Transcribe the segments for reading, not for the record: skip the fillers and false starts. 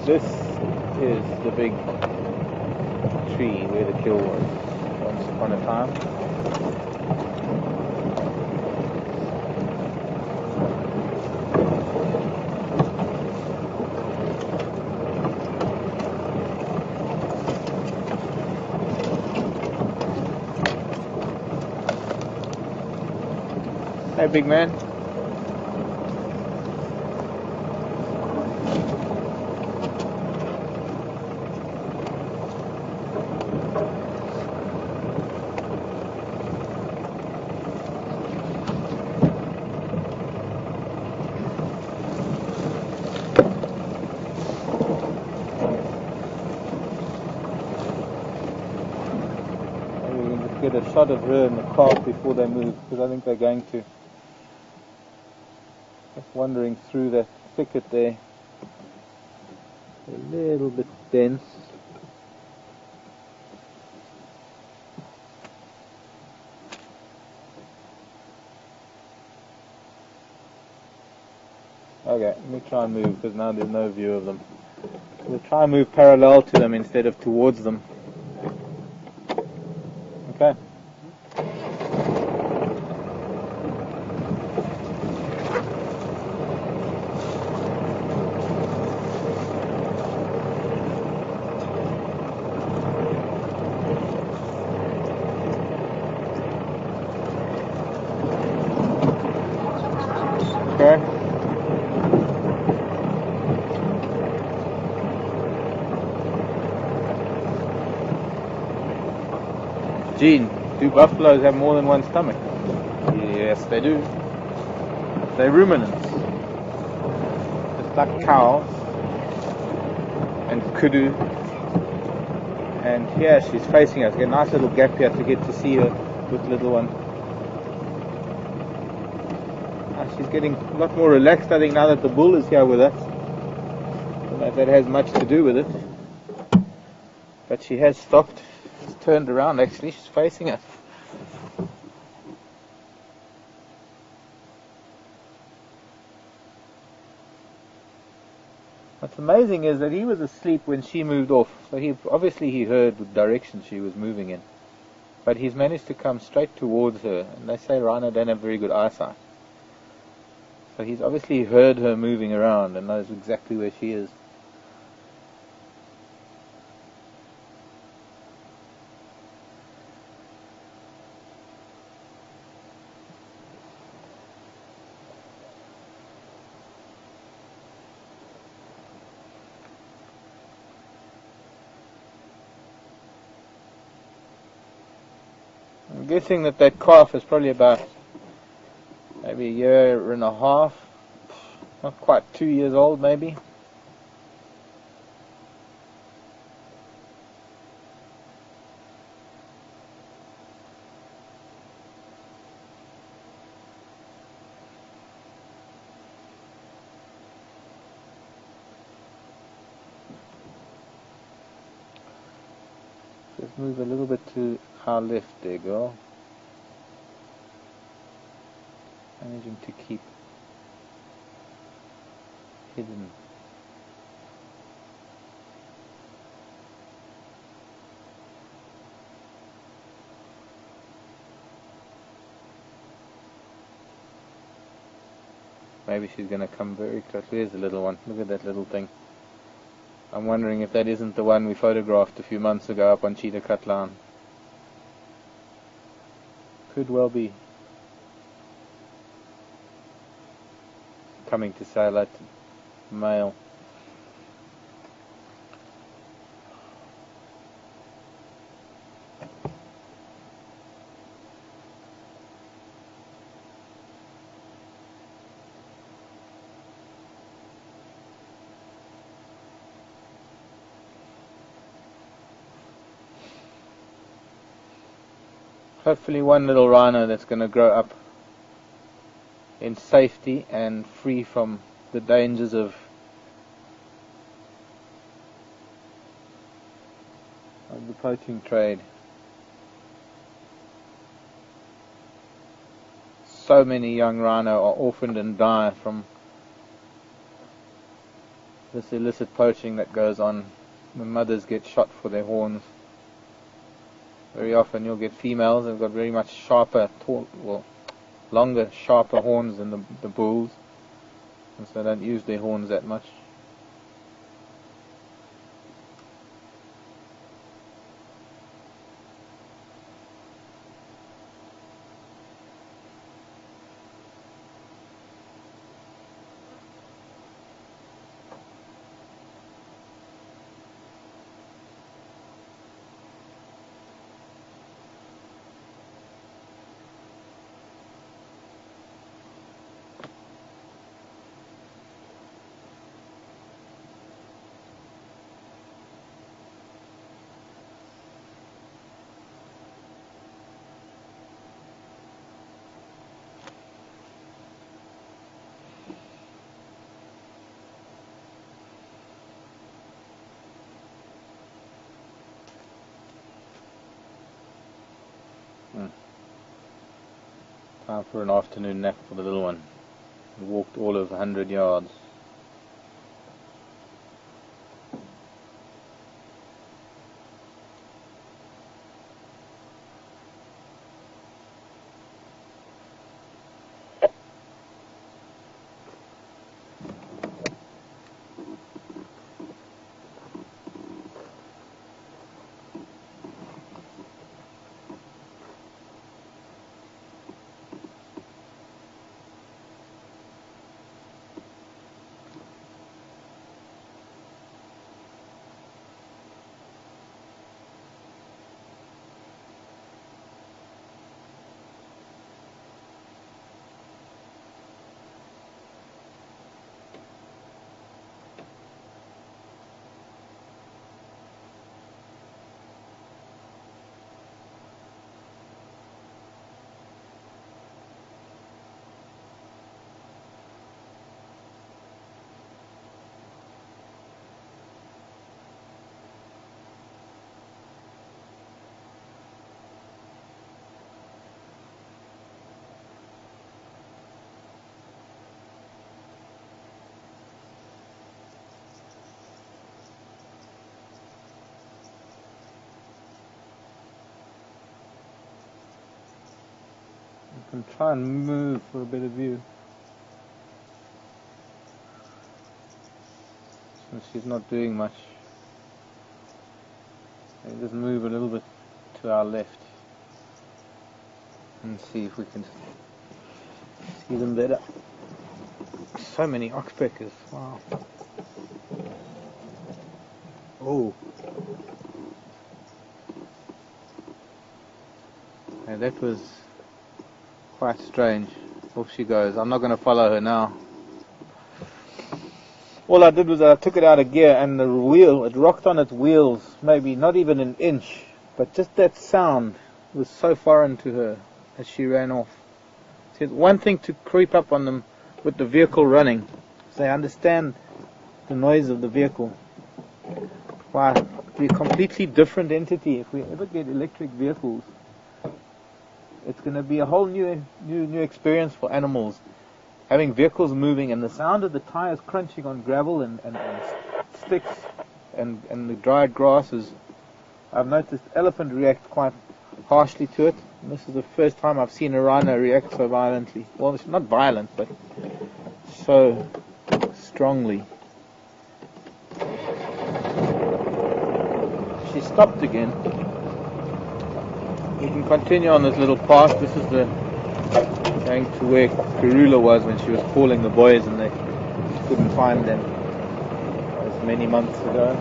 This is the big tree where the kill was once upon a time. Hey, big man. Get a shot of her and the calf before they move, because I think they're going to. Just wandering through that thicket there. A little bit dense. Okay, let me try and move, because now there's no view of them. We'll try and move parallel to them instead of towards them. Okay. Okay. Gene, do buffaloes have more than one stomach? Yes, they do. They're ruminants. Just like cows and kudu. And here she's facing us. Get a nice little gap here to get to see her with little one. She's getting a lot more relaxed, I think, now that the bull is here with us. I don't know if that has much to do with it. But she has stopped. She's turned around, actually. She's facing us. What's amazing is that he was asleep when she moved off. So obviously he heard the direction she was moving in. But he's managed to come straight towards her. And they say rhino don't have very good eyesight. So he's obviously heard her moving around and knows exactly where she is. I'm guessing that calf is probably about maybe a year and a half, not quite 2 years old maybe. Just move a little bit to our left there, girl. Managing to keep hidden. Maybe she's going to come very close. There's the little one. Look at that little thing. I'm wondering if that isn't the one we photographed a few months ago up on Cheetah Cut Line. Could well be. Coming to say that male. Hopefully one little rhino that's going to grow up in safety and free from the dangers of the poaching trade. So many young rhino are orphaned and die from this illicit poaching that goes on. The mothers get shot for their horns. Very often you'll get females that have got very much sharper, longer, sharper horns than the bulls, and so they don't use their horns that much. Time for an afternoon nap for the little one. We walked all of 100 yards. You can try and move for a better view. Since she's not doing much, maybe just move a little bit to our left and see if we can see them better. So many oxpeckers, wow. Oh. And that was quite strange. Off she goes. I'm not going to follow her now. All I did was I took it out of gear and the wheel, it rocked on its wheels, maybe not even an inch, but just that sound was so foreign to her as she ran off. It's one thing to creep up on them with the vehicle running, so they understand the noise of the vehicle. Wow, it'll be a completely different entity if we ever get electric vehicles. It's going to be a whole new experience for animals. Having vehicles moving and the sound of the tires crunching on gravel and sticks and the dried grasses. I've noticed elephant react quite harshly to it. And this is the first time I've seen a rhino react so violently. Well, it's not violent, but so strongly. She stopped again. We can continue on this little path. This is the going to where Karula was when she was calling the boys and they couldn't find them. That was many months ago.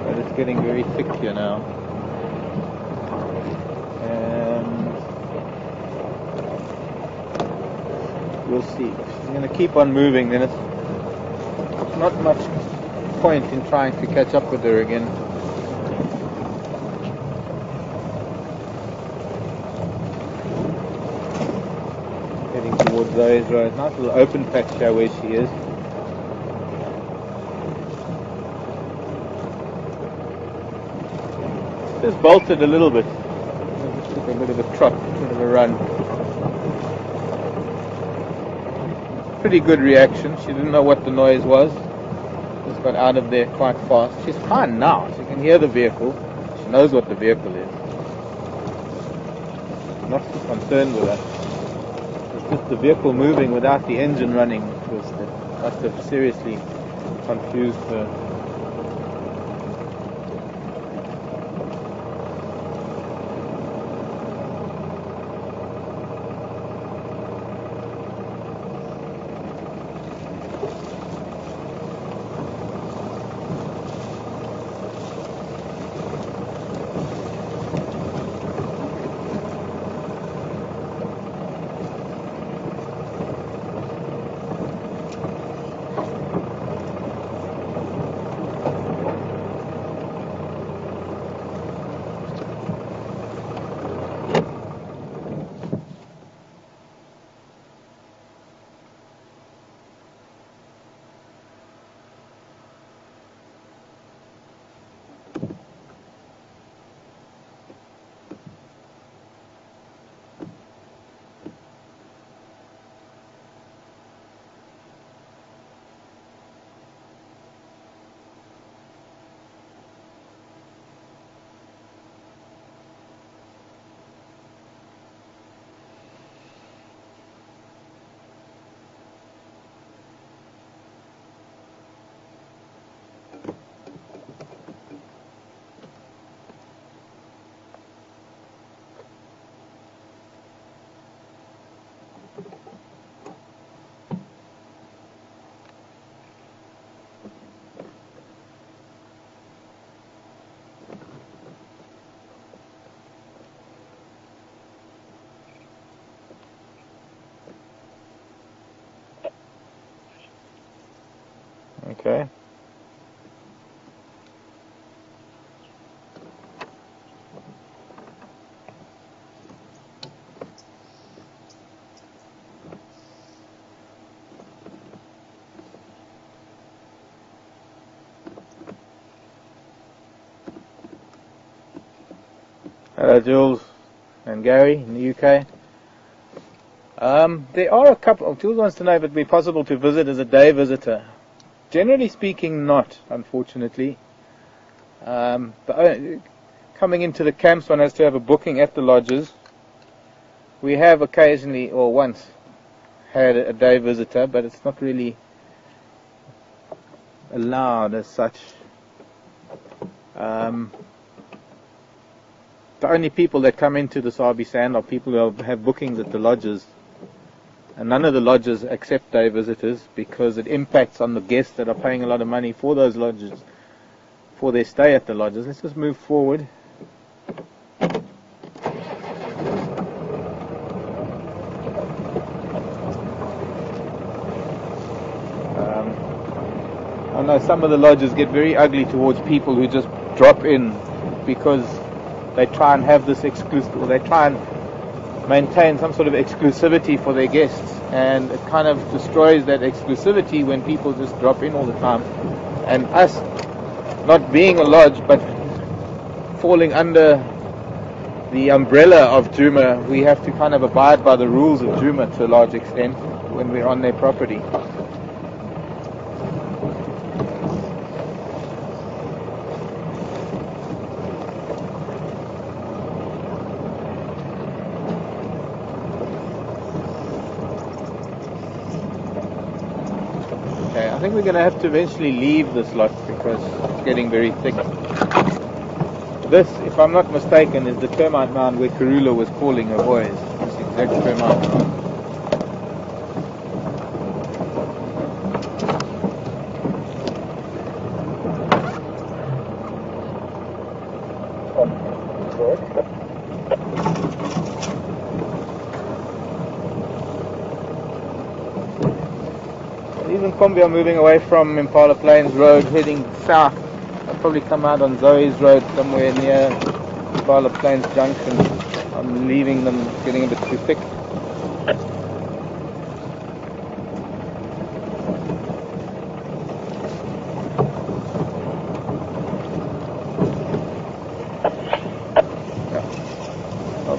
But it's getting very thick here now. And we'll see. If she's going to keep on moving, then it's not much point in trying to catch up with her again. Heading towards those roads. Nice little open patch here where she is. Just bolted a little bit. Just took a bit of a trot, a bit of a run. Pretty good reaction. She didn't know what the noise was. Just got out of there quite fast. She's fine now. She can hear the vehicle. She knows what the vehicle is. Not too concerned with that. It's just the vehicle moving without the engine running. That must have seriously confused her. Okay. Hello, Jules and Gary in the UK. There are a couple. Jules wants to know if it would be possible to visit as a day visitor. Generally speaking, not, unfortunately. Coming into the camps, one has to have a booking at the lodges. We have occasionally, or once, had a day visitor, but it's not really allowed as such. The only people that come into the Sabi Sand are people who have bookings at the lodges. And none of the lodges accept day visitors because it impacts on the guests that are paying a lot of money for those lodges, for their stay at the lodges. Let's just move forward. I know some of the lodges get very ugly towards people who just drop in because they try and have this exclusive, or they try and maintain some sort of exclusivity for their guests, and it kind of destroys that exclusivity when people just drop in all the time. And us not being a lodge but falling under the umbrella of Juma, we have to kind of abide by the rules of Juma to a large extent when we're on their property. I think we're going to have to eventually leave this lot because it's getting very thick. This, if I'm not mistaken, is the termite mound where Karula was calling her boys. This exact termite mound. These in Kombi are moving away from Impala Plains Road, heading south. I'll probably come out on Zoe's Road somewhere near Impala Plains Junction. I'm leaving them, it's getting a bit too thick.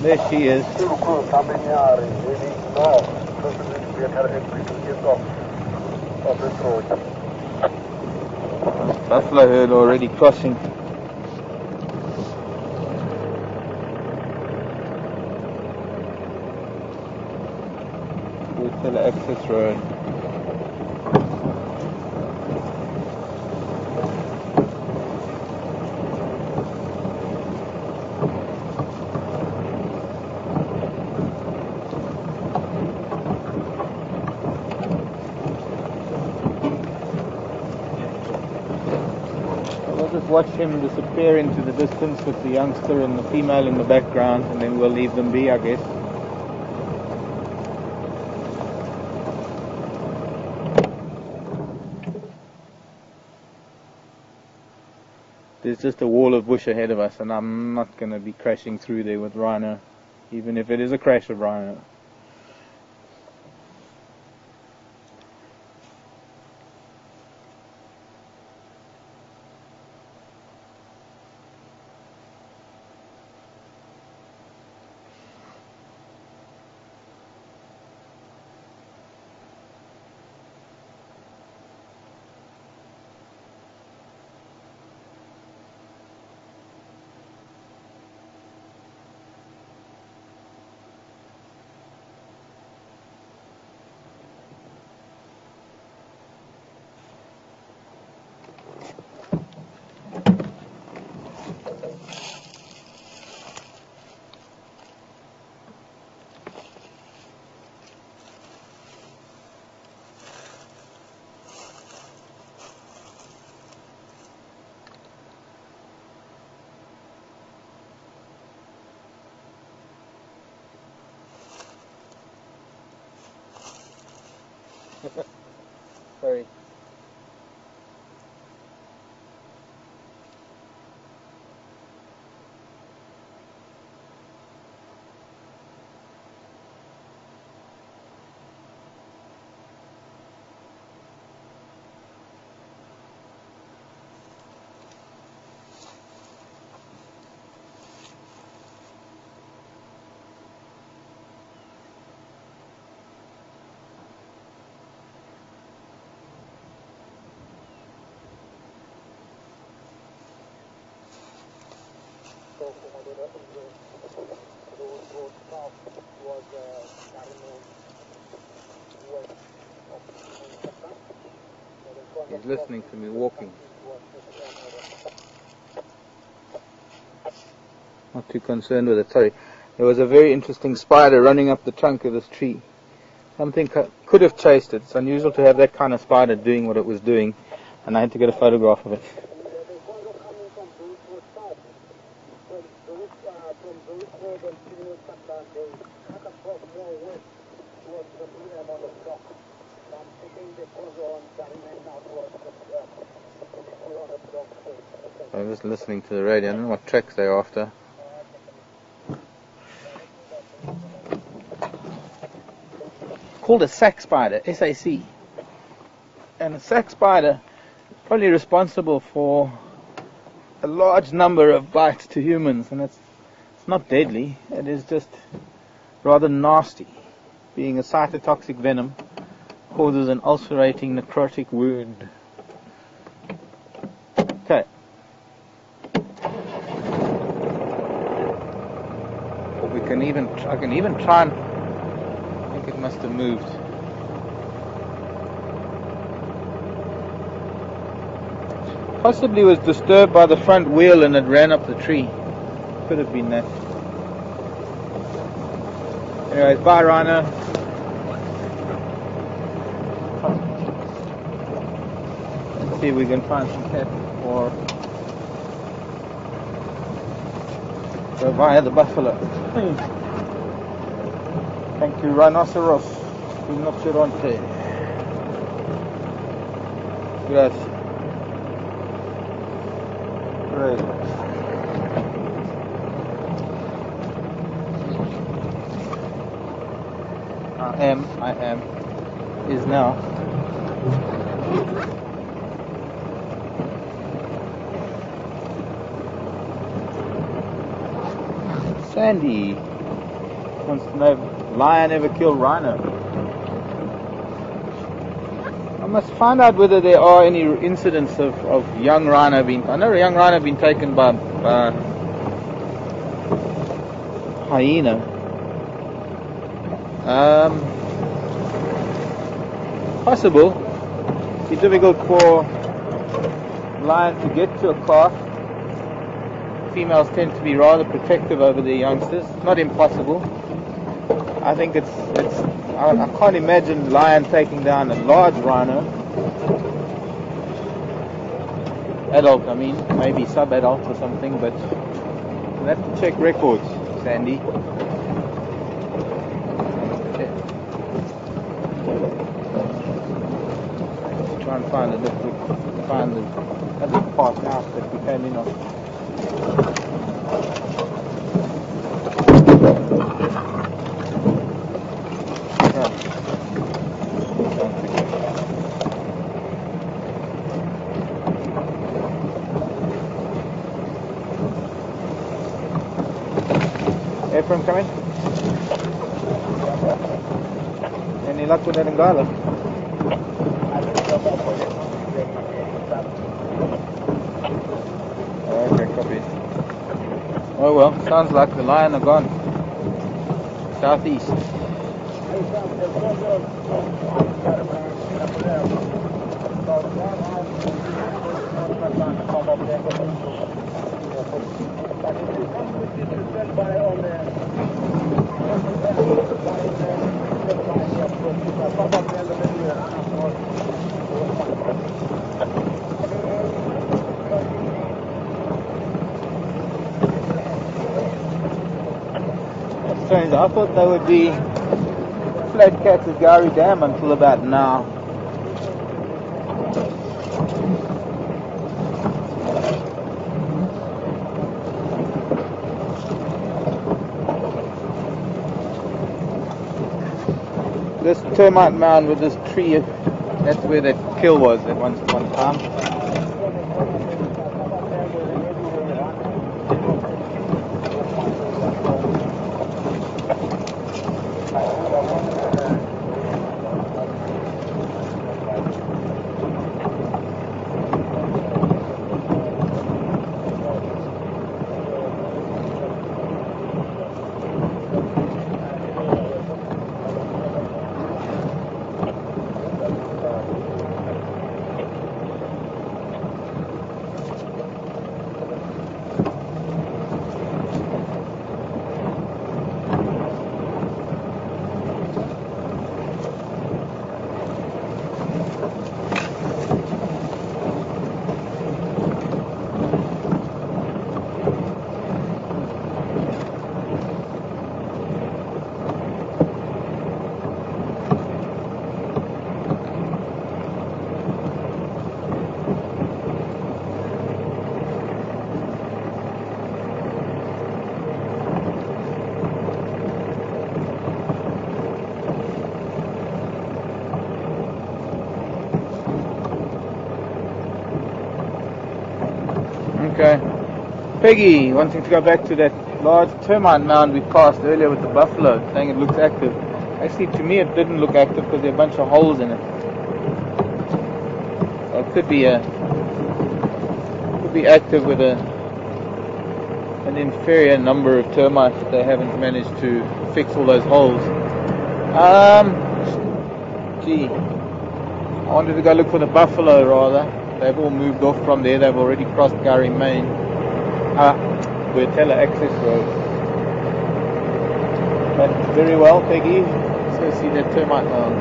There she is. Buffalo herd already crossing. Hotel access road. We'll just watch him disappear into the distance with the youngster and the female in the background, and then we'll leave them be, I guess. There's just a wall of bush ahead of us, and I'm not going to be crashing through there with Rhino, even if it is a crash of Rhino. Sorry. He's listening to me walking. Not too concerned with it, sorry. There was a very interesting spider running up the trunk of this tree. Something could have chased it. It's unusual to have that kind of spider doing what it was doing, and I had to get a photograph of it. I'm just listening to the radio. I don't know what tracks they're after. It's called a sac spider, S-A-C. And a sac spider is probably responsible for a large number of bites to humans, and it's not deadly. It is just rather nasty. Being a cytotoxic venom, causes an ulcerating necrotic wound. Okay. I can even try and I think it must have moved. Possibly was disturbed by the front wheel and it ran up the tree. Could have been that. Anyways, bye Rhino. Let's see if we can find some cat or go via the buffalo. Thank you, rhinoceros. Rinoceronte. Gracias. Great. I am. Is now. Sandy. wants to know if lion ever killed rhino. I must find out whether there are any incidents of young rhino being... I know a young rhino been taken by hyena. Possible. It's difficult for lions to get to a calf. Females tend to be rather protective over their youngsters. Not impossible. I think it's I can't imagine lion taking down a large rhino. Adult, I mean, maybe sub-adult or something, but we'll have to check records, Sandy. Try and find the path out that we came in on. Ephraim, come in. Any luck with that Ngala? Okay, copy. Oh well, sounds like the lion are gone. Southeast. That's strange. I thought they would be flat cats at Gowrie Dam until about now. This termite mound with this tree, that's where that kill was at one time. Okay. Peggy, wanting to go back to that large termite mound we passed earlier with the buffalo, saying it looks active. Actually, to me it didn't look active because there are a bunch of holes in it. So it could be active with an inferior number of termites that they haven't managed to fix all those holes. Gee, I wanted to go look for the buffalo rather. They've all moved off from there. They've already crossed Gowrie Main. Bertella access road. But very well, Peggy. Let's go see that termite mound.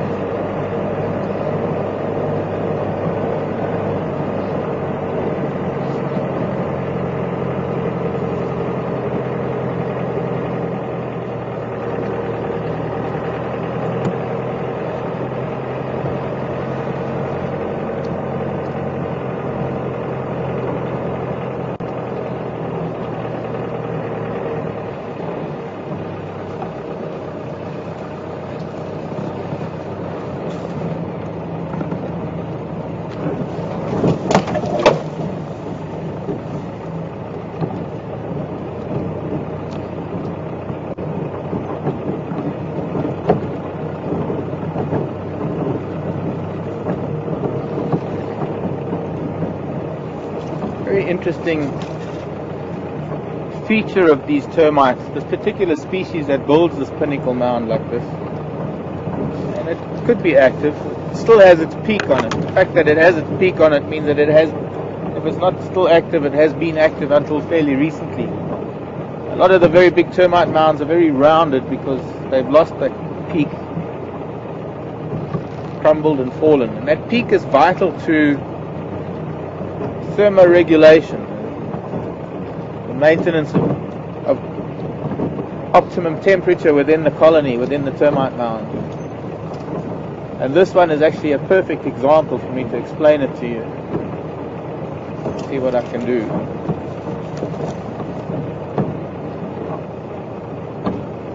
interesting feature of these termites, this particular species that builds this pinnacle mound like this. And it could be active. It still has its peak on it. The fact that it has its peak on it means that it has, if it's not still active, it has been active until fairly recently. A lot of the very big termite mounds are very rounded because they've lost that peak, crumbled and fallen. And that peak is vital to thermoregulation, the maintenance of optimum temperature within the colony, within the termite mound. And this one is actually a perfect example for me to explain it to you. See what I can do.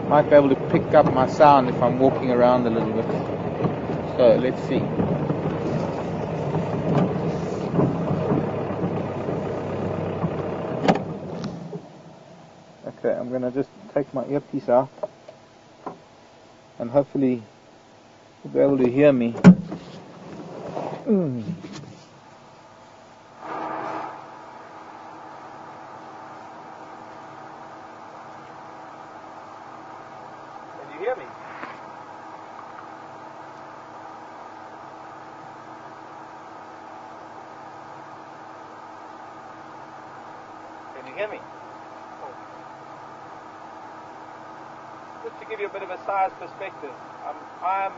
Might be able to pick up my sound if I'm walking around a little bit. So let's see. Okay, I'm going to just take my earpiece out and hopefully you'll be able to hear me. Can you hear me? Can you hear me? Just to give you a bit of a size perspective, I'm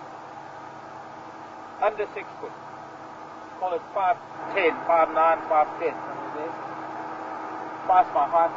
under 6 foot. Call it 5'10", 5'9", 5'10", somewhere there. Twice my height.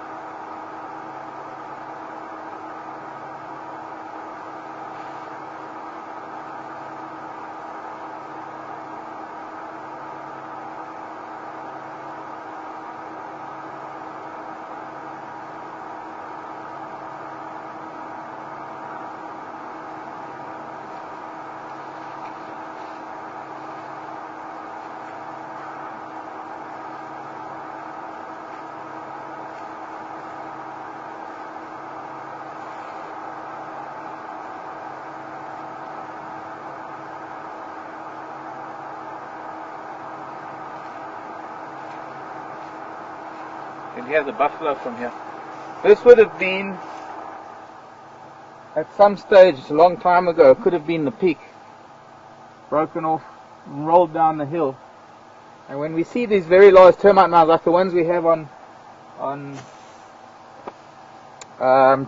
You can hear the buffalo from here. This would have been, at some stage, a long time ago, could have been the peak. Broken off, rolled down the hill. And when we see these very large termite mounds, like the ones we have on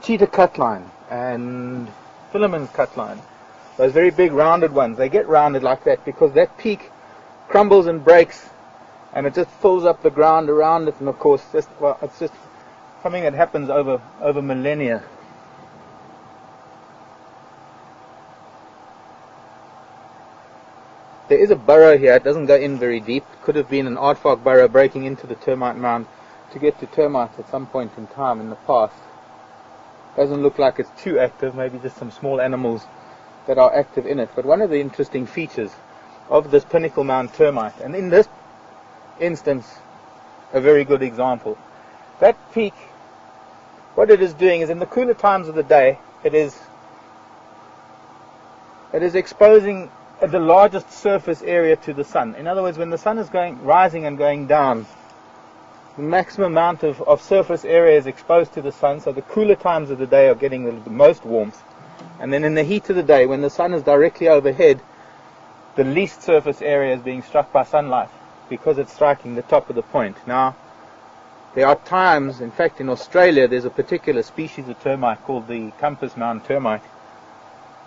cheetah cutline and Philemon's cutline, those very big rounded ones, they get rounded like that because that peak crumbles and breaks, and it just fills up the ground around it. And of course, it's just something that happens over millennia. There is a burrow here. It doesn't go in very deep. It could have been an aardvark burrow breaking into the termite mound to get to termites at some point in time in the past. Doesn't look like it's too active. Maybe just some small animals that are active in it. But one of the interesting features of this pinnacle mound termite, and in this instance a very good example, that peak, what it is doing is, in the cooler times of the day, it is exposing the largest surface area to the sun. In other words, when the sun is rising and going down, the maximum amount of surface area is exposed to the sun, so the cooler times of the day are getting the most warmth. And then in the heat of the day, when the sun is directly overhead, the least surface area is being struck by sunlight because it's striking the top of the point. Now, there are times, in fact in Australia, there's a particular species of termite called the compass mound termite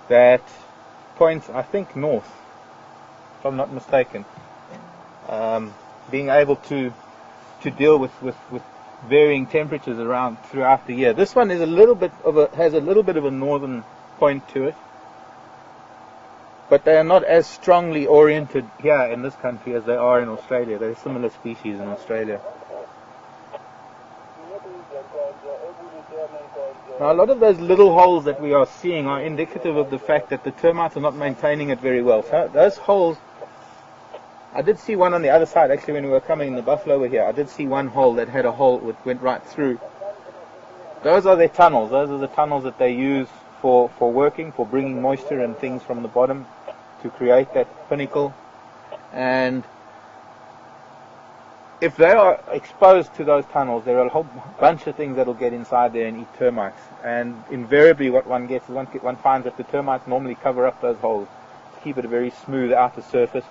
that points, I think, north, if I'm not mistaken, being able to deal with varying temperatures throughout the year. This one is has a little bit of a northern point to it, but they are not as strongly oriented here in this country as they are in Australia. There are similar species in Australia. Now, a lot of those little holes that we are seeing are indicative of the fact that the termites are not maintaining it very well. So those holes, I did see one on the other side actually when we were coming in, the buffalo were here. I did see one hole that had a hole that went right through. Those are their tunnels. Those are the tunnels that they use for working, for bringing moisture and things from the bottom to create that pinnacle. And if they are exposed to those tunnels, there are a whole bunch of things that will get inside there and eat termites. And invariably what one gets is one finds that the termites normally cover up those holes to keep it a very smooth outer surface.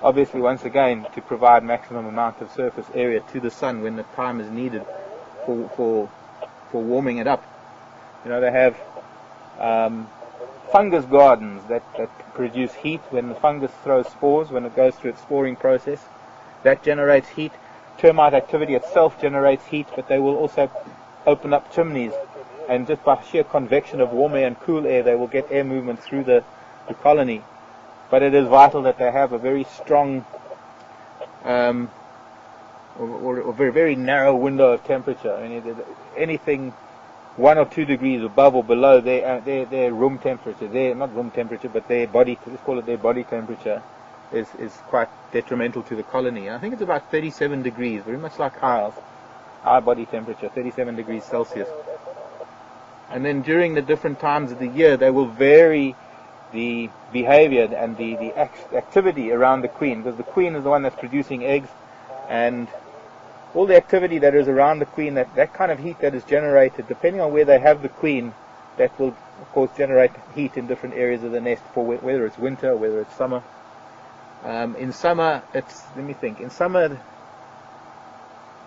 Obviously, once again, to provide maximum amount of surface area to the sun when the time is needed for warming it up. You know, they have fungus gardens that produce heat when the fungus throws spores, when it goes through its sporing process. That generates heat. Termite activity itself generates heat, but they will also open up chimneys, and just by sheer convection of warm air and cool air, they will get air movement through the colony. But it is vital that they have a very strong or very, very narrow window of temperature. I mean, anything 1 or 2 degrees above or below their room temperature, not room temperature, but their body, let's call it their body temperature, is quite detrimental to the colony. I think it's about 37 degrees, very much like our body temperature, 37 degrees Celsius. And then during the different times of the year, they will vary the behavior and the activity around the queen, because the queen is the one that's producing eggs, and all the activity that is around the queen, that kind of heat that is generated, depending on where they have the queen, that will, of course, generate heat in different areas of the nest, for whether it's winter or whether it's summer. In summer, in summer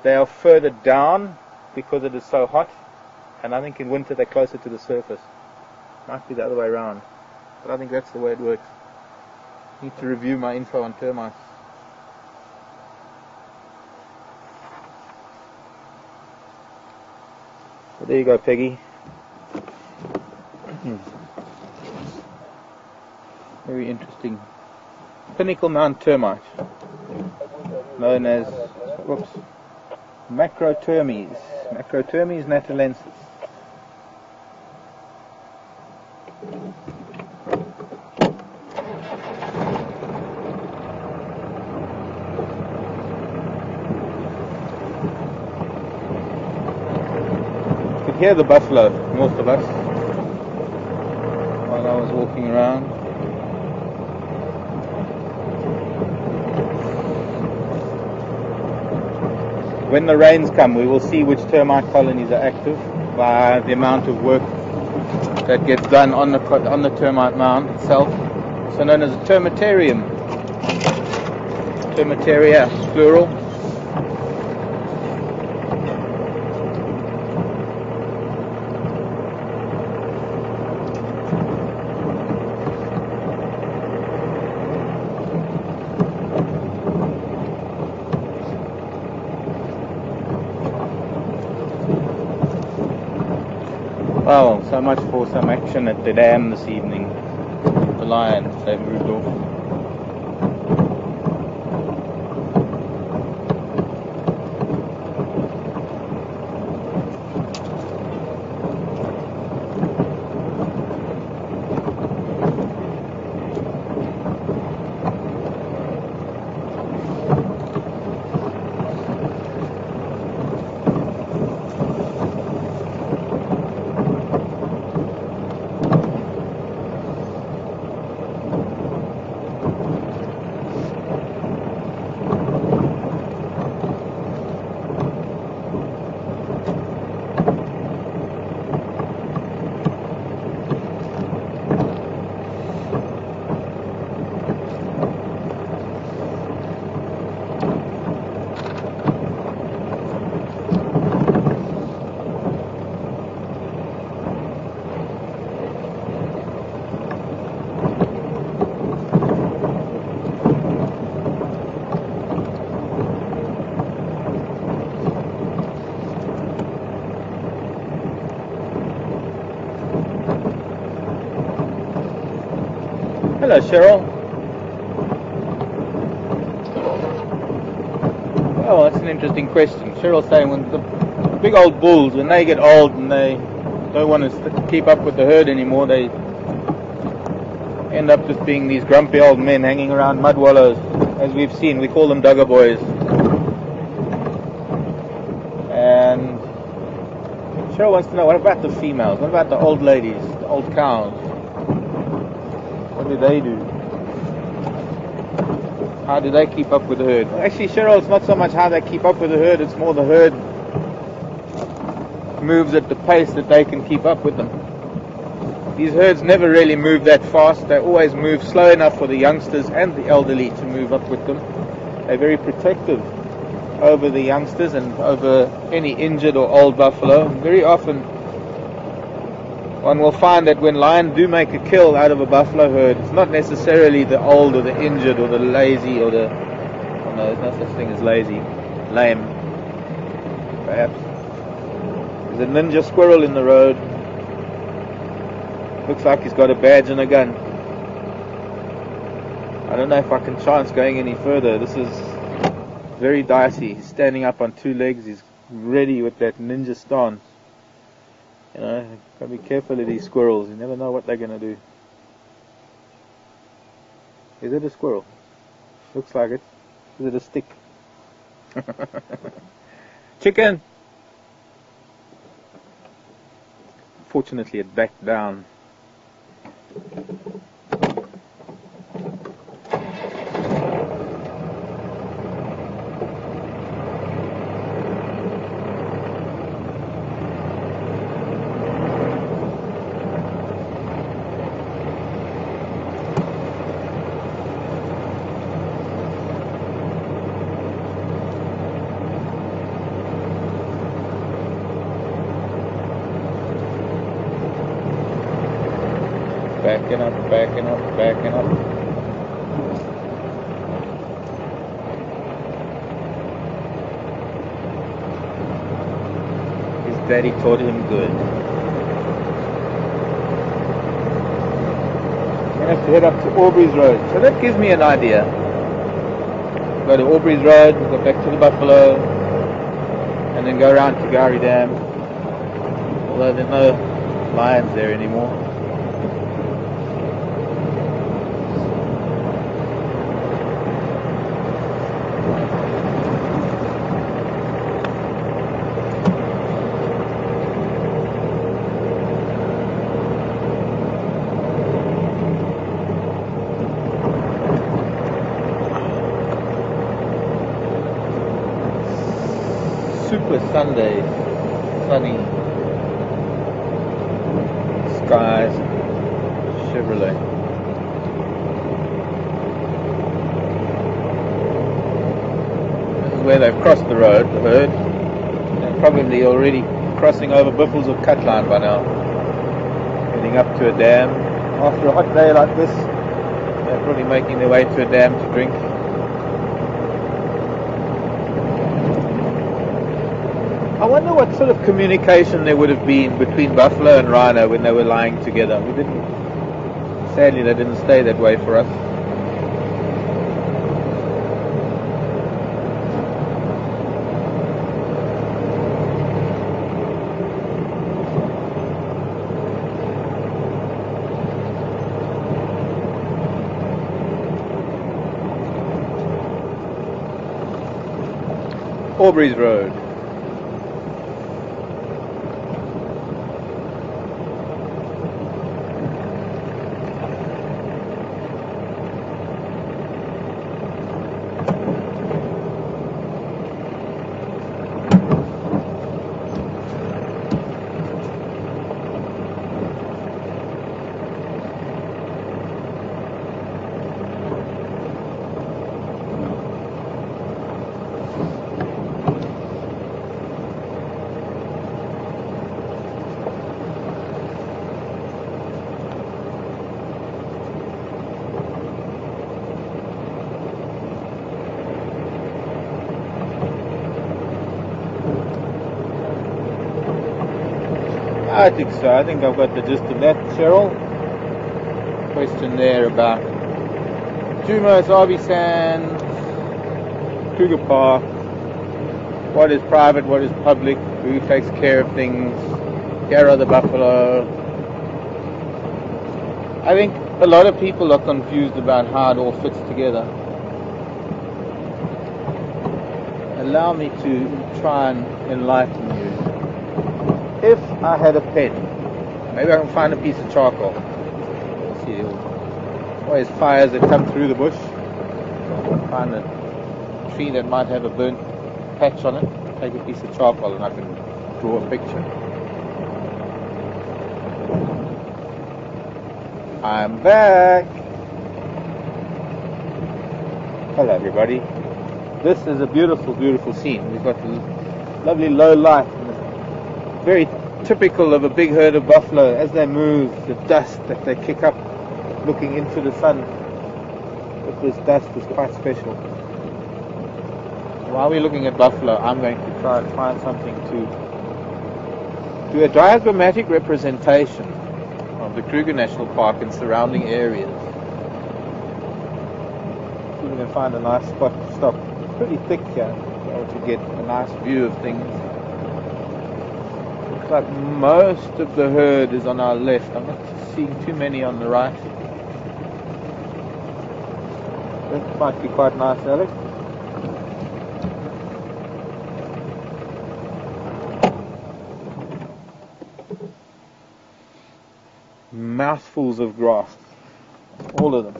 they are further down because it is so hot, and I think in winter they're closer to the surface. Might be the other way around, but I think that's the way it works. Need to review my info on termites. So there you go, Peggy. Very interesting. Pinnacle Mount termite, known as Macrotermes natalensis. You could hear the buffalo, most of us, while I was walking around. When the rains come, we will see which termite colonies are active by the amount of work that gets done on the termite mound itself, so known as a termitarium. Termitaria, plural. Well, so much for some action at the dam this evening. The lions, they've moved off. Hello, Cheryl. Oh, that's an interesting question. Cheryl's saying when the big old bulls, when they get old and they don't want to keep up with the herd anymore, they end up just being these grumpy old men hanging around mud wallows. As we've seen, we call them Duggar boys. And Cheryl wants to know, what about the females? What about the old ladies, the old cows? What do they do? How do they keep up with the herd? Well, actually, Cheryl, it's not so much how they keep up with the herd, it's more the herd moves at the pace that they can keep up with them. These herds never really move that fast. They always move slow enough for the youngsters and the elderly to move up with them. They're very protective over the youngsters and over any injured or old buffalo. And very often one will find that when lions do make a kill out of a buffalo herd, it's not necessarily the old or the injured or the lazy or the... Oh no, there's no such thing as lazy. Lame, perhaps. There's a ninja squirrel in the road. Looks like he's got a badge and a gun. I don't know if I can chance going any further. This is very dicey. He's standing up on two legs. He's ready with that ninja stance. You know, gotta be careful of these squirrels. You never know what they're gonna do. Is it a squirrel? Looks like it. Is it a stick? Chicken! Fortunately, it backed down. Backing up, backing up, backing up. His daddy taught him good. I'm going to have to head up to Aubrey's Road. So that gives me an idea. Go to Aubrey's Road, go back to the buffalo, and then go around to Gari Dam. Although there's no lions there anymore. Super Sunday, sunny skies, Chevrolet. This is where they've crossed the road, the herd. They're probably already crossing over buffels of cutline by now. Heading up to a dam. After a hot day like this, they're probably making their way to a dam to drink. I wonder what sort of communication there would have been between buffalo and rhino when they were lying together. Sadly, they didn't stay that way for us. Aubrey's Road. I think so. I think I've got the gist of that, Cheryl. Question there about Jumos, RV Sands, Cougar Park. What is private, what is public, who takes care of things, here are the buffalo. I think a lot of people are confused about how it all fits together. Allow me to try and enlighten you. If I had a pen, maybe I can find a piece of charcoal. Let's see, always fires that come through the bush. Find a tree that might have a burnt patch on it, take a piece of charcoal and I can draw a picture. I'm back! Hello everybody. This is a beautiful, beautiful scene. We've got lovely low light, and very typical of a big herd of buffalo. As they move, the dust that they kick up looking into the sun with this dust is quite special. While we're looking at buffalo, I'm going to try and find something to do a diagrammatic representation of the Kruger National Park and surrounding areas. See if we can find a nice spot to stop. It's pretty thick here, so to get a nice view of things. Looks like most of the herd is on our left. I'm not seeing too many on the right. That might be quite nice, Alex. Mouthfuls of grass, all of them.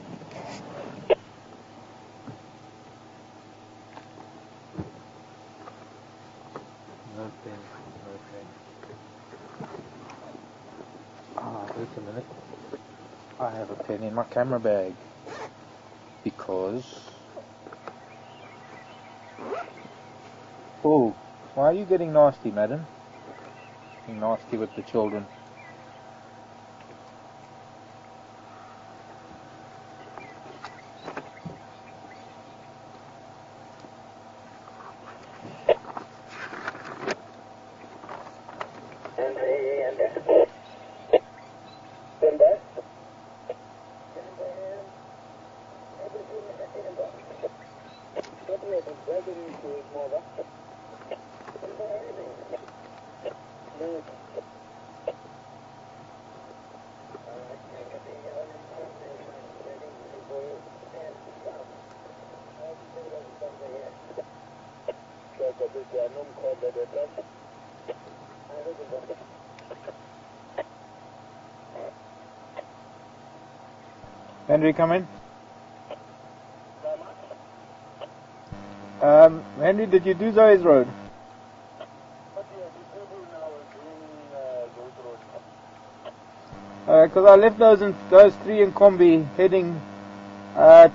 No pen, no pen. Wait a minute. I have a pen in my camera bag because. Oh, why are you getting nasty, madam? Getting nasty with the children. Henry, come in. Henry, did you do Zoe's Road? Because I left those three in Combi heading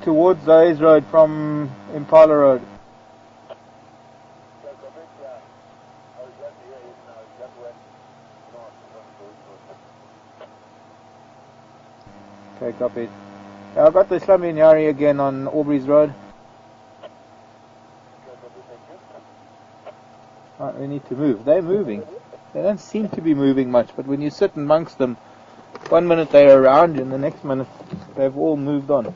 towards Zoe's Road from Impala Road. Okay, copy. I've got the Slummy Nyari again on Aubrey's Road. Right, we need to move. They're moving. They don't seem to be moving much, but when you sit amongst them, one minute they're around you and the next minute they've all moved on.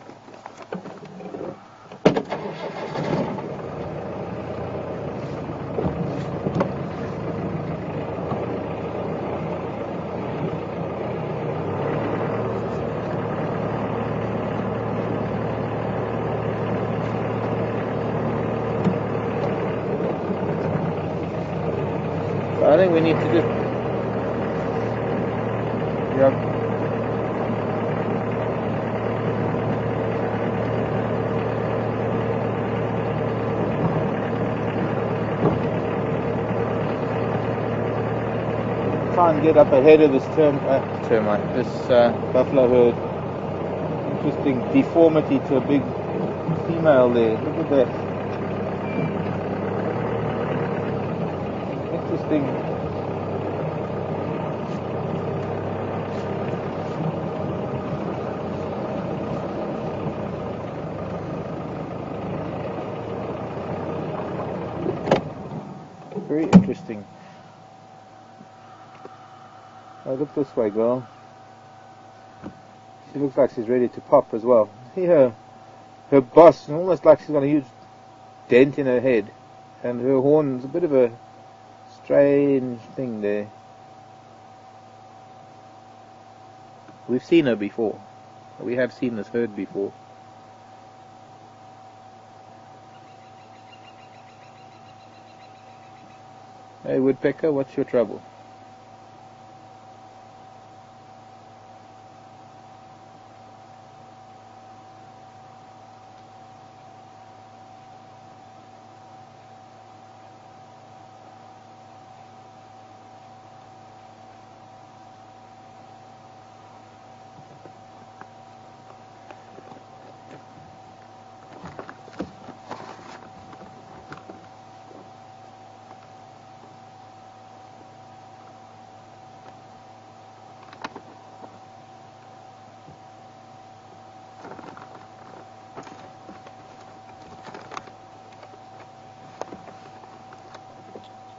I think we need to just try and get up ahead of this buffalo herd. Interesting deformity to a big female there. Look at that. Interesting. Very interesting. Oh, look this way, girl. She looks like she's ready to pop as well. See her boss, almost like she's got a huge dent in her head, and her horn's a bit of a strange thing there. We've seen her before. We have seen this herd before. Hey woodpecker, what's your trouble?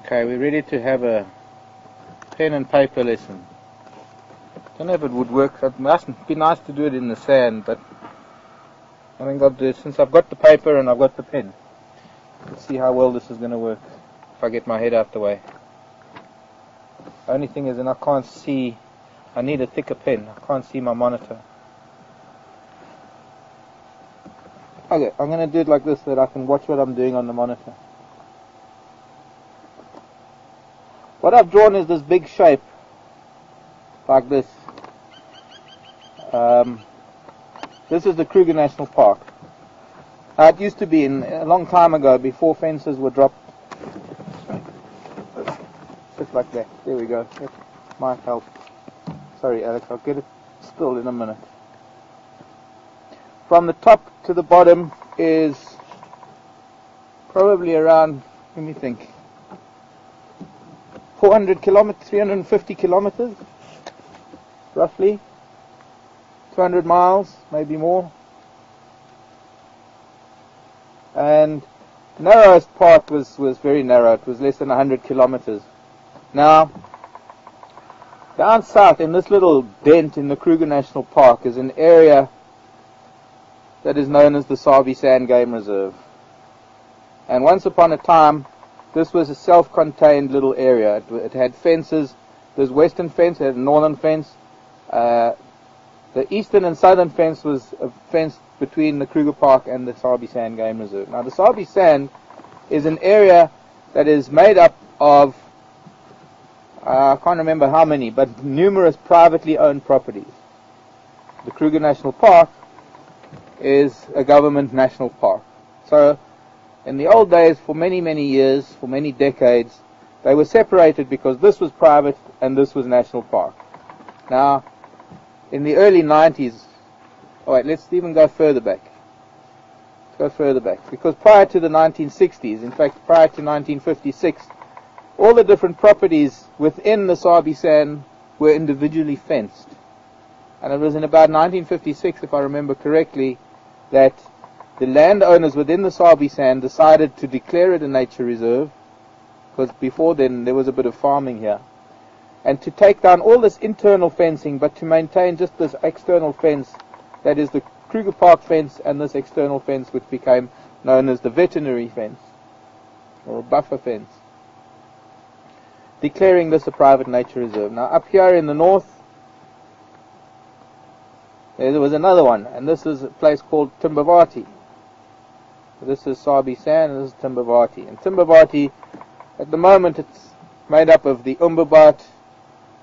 Okay, we're ready to have a pen and paper lesson. Don't know if it would work. It must be nice to do it in the sand, but I think I'll do it since I've got the paper and I've got the pen. Let's see how well this is going to work if I get my head out the way. The only thing is, and I can't see, I need a thicker pen. I can't see my monitor. Okay, I'm going to do it like this so that I can watch what I'm doing on the monitor. What I've drawn is this big shape, like this. This is the Kruger National Park. It used to be a long time ago, before fences were dropped. Just like that. There we go. That might help. Sorry, Alex, I'll get it spilled in a minute. From the top to the bottom is probably around, let me think, 400 kilometers, 350 kilometers, roughly. 200 miles, maybe more. And the narrowest part was very narrow. It was less than 100 kilometers. Now, down south in this little dent in the Kruger National Park is an area that is known as the Sabi Sand Game Reserve. And once upon a time, this was a self-contained little area. It had fences. There's western fence, it had a northern fence. The eastern and southern fence was a fence between the Kruger Park and the Sabi Sand Game Reserve. Now, the Sabi Sand is an area that is made up of, I can't remember how many, but numerous privately owned properties. The Kruger National Park is a government national park. So, in the old days, for many, many years, for many decades, they were separated because this was private and this was national park. Now, in the early 90s, alright, let's even go further back. Let's go further back. Because prior to the 1960s, in fact, prior to 1956, all the different properties within the Sabi Sand were individually fenced. And it was in about 1956, if I remember correctly, that the landowners within the Sabi Sand decided to declare it a nature reserve, because before then there was a bit of farming here, and to take down all this internal fencing, but to maintain just this external fence, that is the Kruger Park fence, and this external fence which became known as the veterinary fence, or a buffer fence, declaring this a private nature reserve. Now up here in the north, there was another one, and this is a place called Timbavati. This is Sabi Sand, and this is Timbavati. And Timbavati, at the moment, it's made up of the Umbabat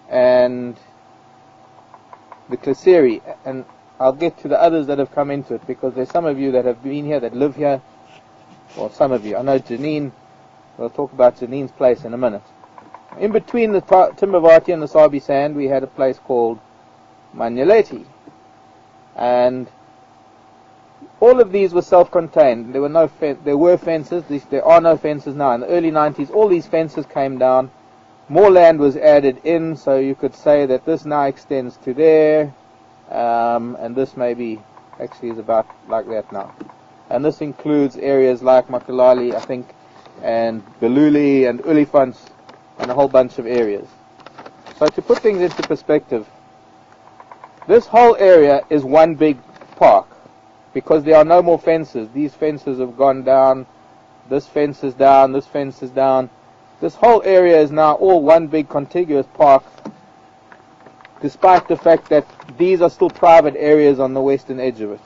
and the Klaseri, and I'll get to the others that have come into it, because there's some of you that have been here, that live here, or some of you. I know Janine, we'll talk about Janine's place in a minute. In between the Timbavati and the Sabi Sand, we had a place called Manyaleti, and all of these were self-contained. There were fences. There are no fences now. In the early 90s, all these fences came down. More land was added in, so you could say that this now extends to there, and this maybe actually is about like that now. And this includes areas like Makalali, I think, and Beluli and Ulifants, and a whole bunch of areas. So to put things into perspective, this whole area is one big park, because there are no more fences. These fences have gone down, this fence is down, this fence is down. This whole area is now all one big contiguous park, despite the fact that these are still private areas on the western edge of it.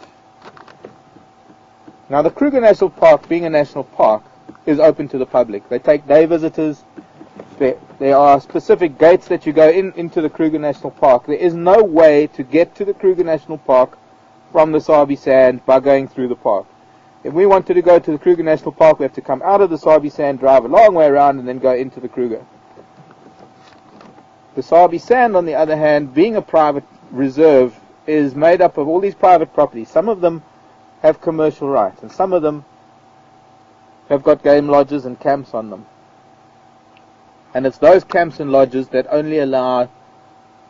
Now the Kruger National Park, being a national park, is open to the public. They take day visitors. There are specific gates that you go into the Kruger National Park. There is no way to get to the Kruger National Park from the Sabi Sand by going through the park. If we wanted to go to the Kruger National Park, we have to come out of the Sabi Sand, drive a long way around, and then go into the Kruger. The Sabi Sand, on the other hand, being a private reserve, is made up of all these private properties. Some of them have commercial rights, and some of them have got game lodges and camps on them. And it's those camps and lodges that only allow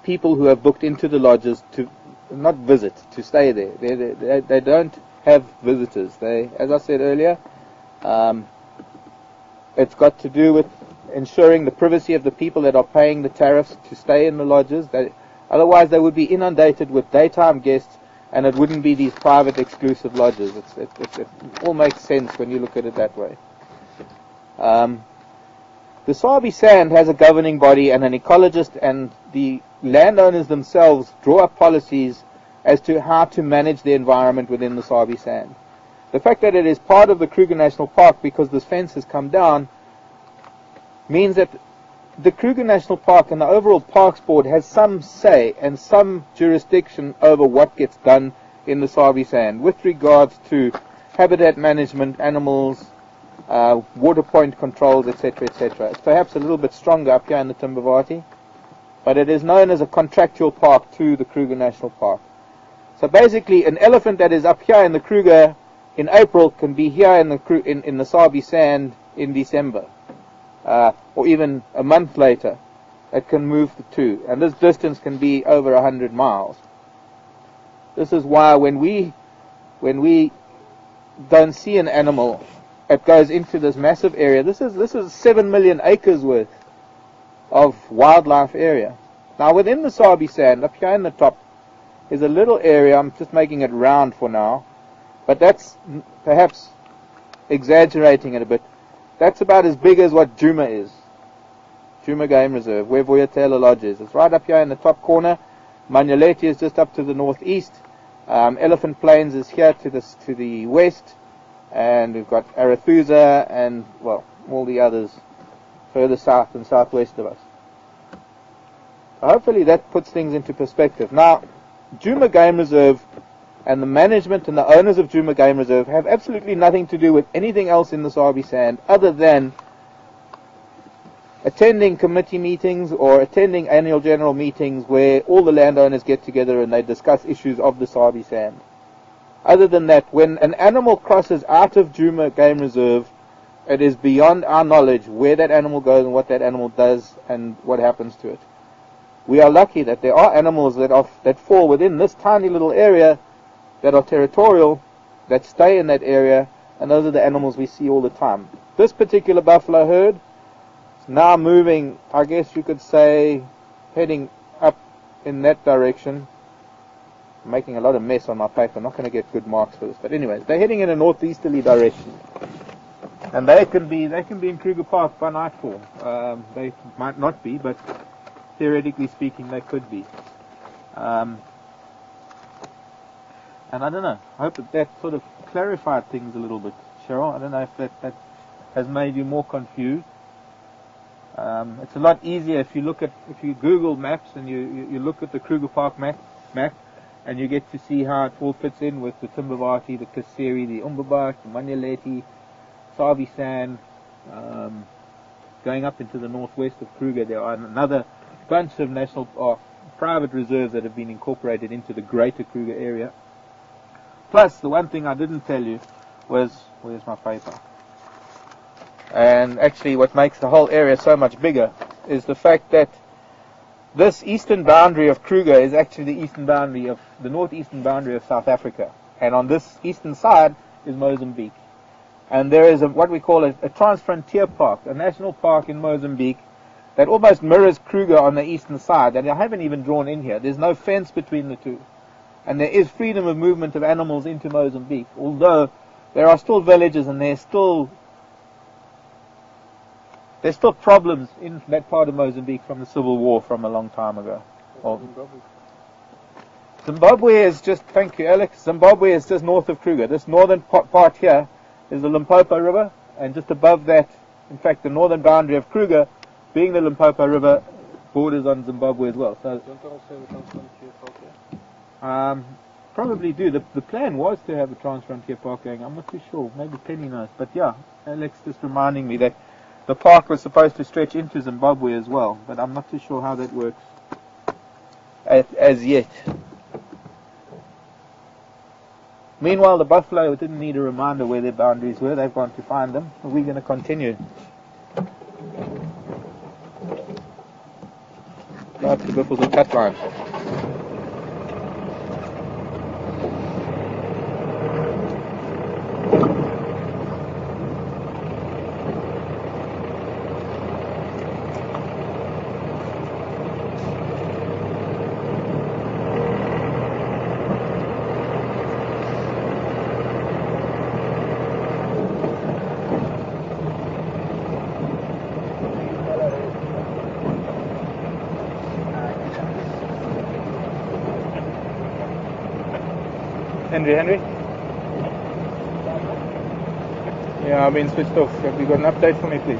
people who have booked into the lodges to not visit, to stay there. They don't have visitors. They, as I said earlier, It's got to do with ensuring the privacy of the people that are paying the tariffs to stay in the lodges. Otherwise, they would be inundated with daytime guests, and it wouldn't be these private, exclusive lodges. It all makes sense when you look at it that way. The Sabi Sand has a governing body and an ecologist, and the landowners themselves draw up policies as to how to manage the environment within the Sabi Sand. The fact that it is part of the Kruger National Park, because this fence has come down, means that the Kruger National Park and the overall Parks Board has some say and some jurisdiction over what gets done in the Sabi Sand with regards to habitat management, animals, water point controls, etc., etc. It's perhaps a little bit stronger up here in the Timbavati, but it is known as a contractual park to the Kruger National Park. So basically, an elephant that is up here in the Kruger in April can be here in the Sabi Sand in December, or even a month later. It can move the two, and this distance can be over 100 miles. This is why when we don't see an animal, it goes into this massive area. This is 7 million acres worth of wildlife area. Now within the Sabi Sand, up here in the top, is a little area. I'm just making it round for now, but that's perhaps exaggerating it a bit. That's about as big as what Juma is. Juma Game Reserve, where Vuyatela Lodge is. It's right up here in the top corner. Manyaleti is just up to the northeast. Elephant Plains is here to the west. And we've got Arathusa and, well, all the others further south and southwest of us. Hopefully that puts things into perspective. Now, Juma Game Reserve and the management and the owners of Juma Game Reserve have absolutely nothing to do with anything else in the Sabi Sand other than attending committee meetings or attending annual general meetings where all the landowners get together and they discuss issues of the Sabi Sand. Other than that, when an animal crosses out of Juma Game Reserve, it is beyond our knowledge where that animal goes and what that animal does and what happens to it. We are lucky that there are animals that fall within this tiny little area that are territorial, that stay in that area, and those are the animals we see all the time. This particular buffalo herd is now moving, I guess you could say, heading up in that direction. I'm making a lot of mess on my paper. I'm not going to get good marks for this, but anyways, they're heading in a northeasterly direction, and they can be in Kruger Park by nightfall. They might not be, but theoretically speaking, they could be. And I don't know. I hope that sort of clarified things a little bit, Cheryl. I don't know if that has made you more confused. It's a lot easier if you Google Maps and you look at the Kruger Park map, and you get to see how it all fits in with the Timbavati, the Kaseri, the Umbabak, the Manyaleti, Sabi Sand. Going up into the northwest of Kruger, there are another bunch of national or private reserves that have been incorporated into the greater Kruger area. Plus, the one thing I didn't tell you was, where's my paper? And actually what makes the whole area so much bigger is the fact that this eastern boundary of Kruger is actually the northeastern boundary of South Africa. And on this eastern side is Mozambique. And there is what we call a transfrontier park, a national park in Mozambique that almost mirrors Kruger on the eastern side, that I haven't even drawn in here. There's no fence between the two. And there is freedom of movement of animals into Mozambique, although there are still villages and there's still problems in that part of Mozambique from the civil war from a long time ago. Well, Zimbabwe is just, thank you Alex, Zimbabwe is just north of Kruger. This northern part here is the Limpopo River, and just above that, in fact, the northern boundary of Kruger, being the Limpopo River, borders on Zimbabwe as well. So, probably do. The plan was to have a transfrontier park going. I'm not too sure. Maybe Penny knows. But yeah, Alex just reminding me that the park was supposed to stretch into Zimbabwe as well. But I'm not too sure how that works as yet. Meanwhile, the buffalo didn't need a reminder where their boundaries were. They've gone to find them. We're going to continue. Back to Biffles and cut line. Henry? Yeah, I've been switched off. Have you got an update for me, please?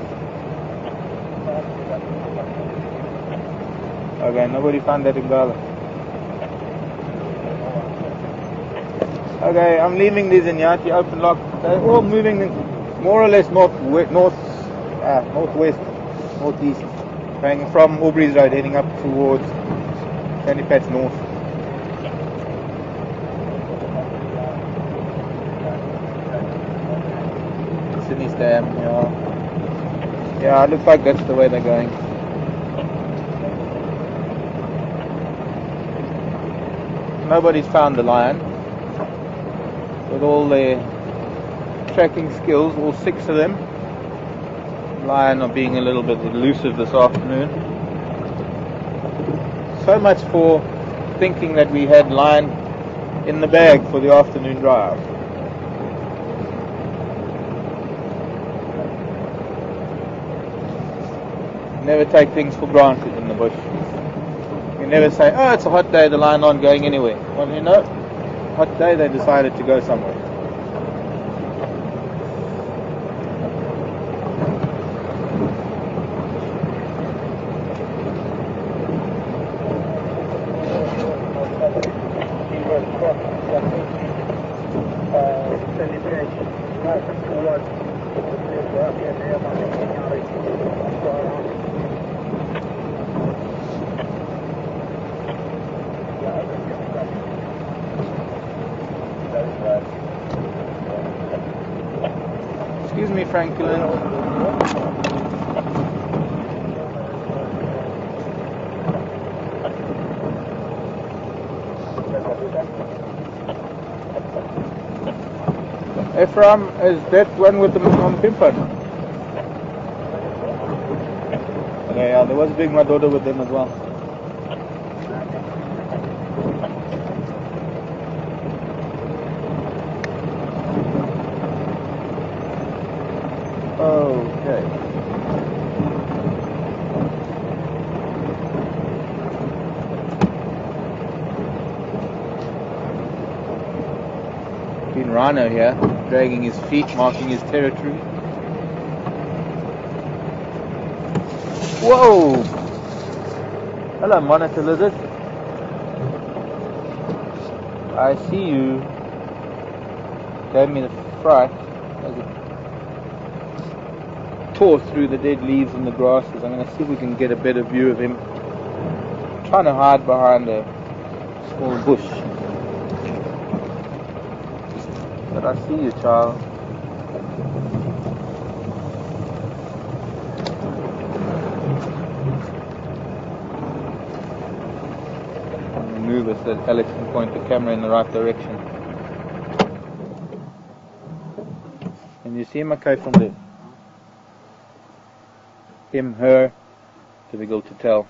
Okay, nobody found that Ingala. Okay, I'm leaving these in Yati open lock. They're all moving more or less northwest, northeast, going from Aubrey's Road, heading up towards Sandy Patch North. Sydney Dam, yeah, it looks like that's the way they're going. Nobody's found the lion. With all their tracking skills, all 6 of them. Lion are being a little bit elusive this afternoon. So much for thinking that we had lion in the bag for the afternoon drive. Never take things for granted in the bush. You never say, oh, it's a hot day, the lion aren't going anywhere. Well, you know, hot day, they decided to go somewhere. Excuse me, Franklin. Ephraim, is that one with the pimpan? Okay, yeah, there was a big Madoda with them as well. Okay. Been Rhino here, dragging his feet, marking his territory. Whoa! Hello, monitor lizard. I see you. Gave me the fright as it tore through the dead leaves and the grasses. I'm going to see if we can get a better view of him. I'm trying to hide behind a small bush. But I see you, child. Move us so that Alex can point the camera in the right direction. Can you see him okay from there? Him, her, difficult to tell.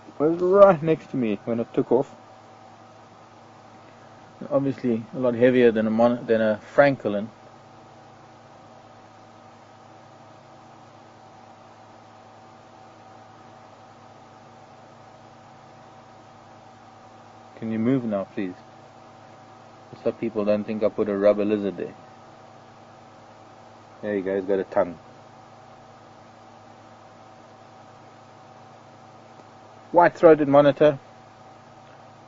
It was right next to me when it took off. Obviously a lot heavier than a francolin. Can you move now, please? So people don't think I put a rubber lizard there. There you go, he's got a tongue. White-throated monitor,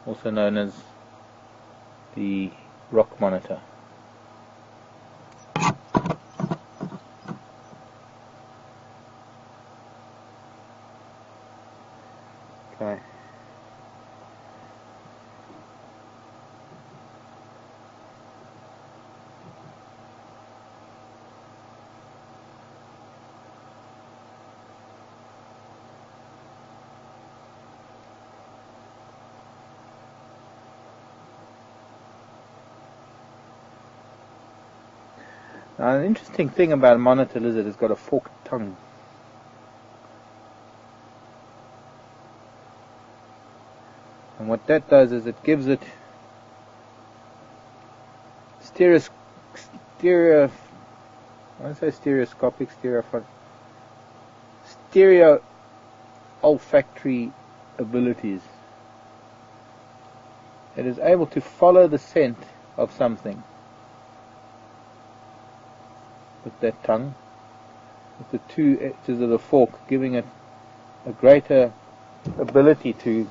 also known as the rock monitor. Okay. Now, an interesting thing about a monitor lizard, it's got a forked tongue. And what that does is it gives it stereo olfactory abilities. it is able to follow the scent of something with that tongue, with the two edges of the fork, giving it a greater ability to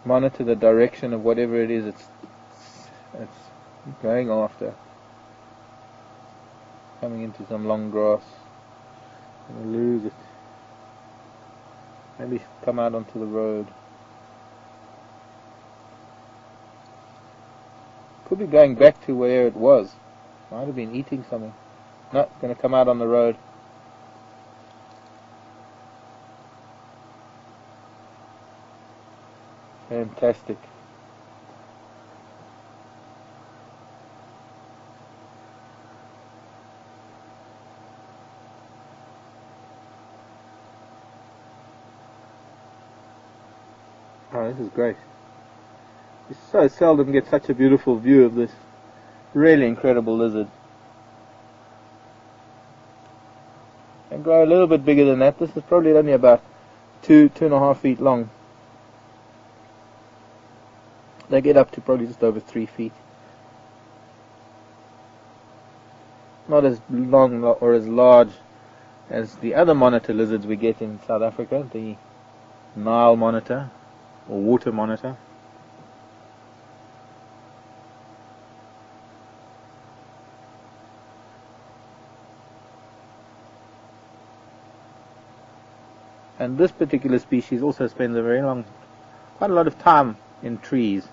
monitor the direction of whatever it is it's going after. Coming into some long grass. Gonna lose it. Maybe come out onto the road. Could be going back to where it was. Might have been eating something. No, gonna come out on the road. Fantastic. Oh, this is great. You so seldom get such a beautiful view of this really incredible lizard. And grow a little bit bigger than that. This is probably only about 2.5 feet long. They get up to probably just over 3 feet. Not as long or as large as the other monitor lizards we get in South Africa, the Nile monitor or water monitor. And this particular species also spends quite a lot of time in trees.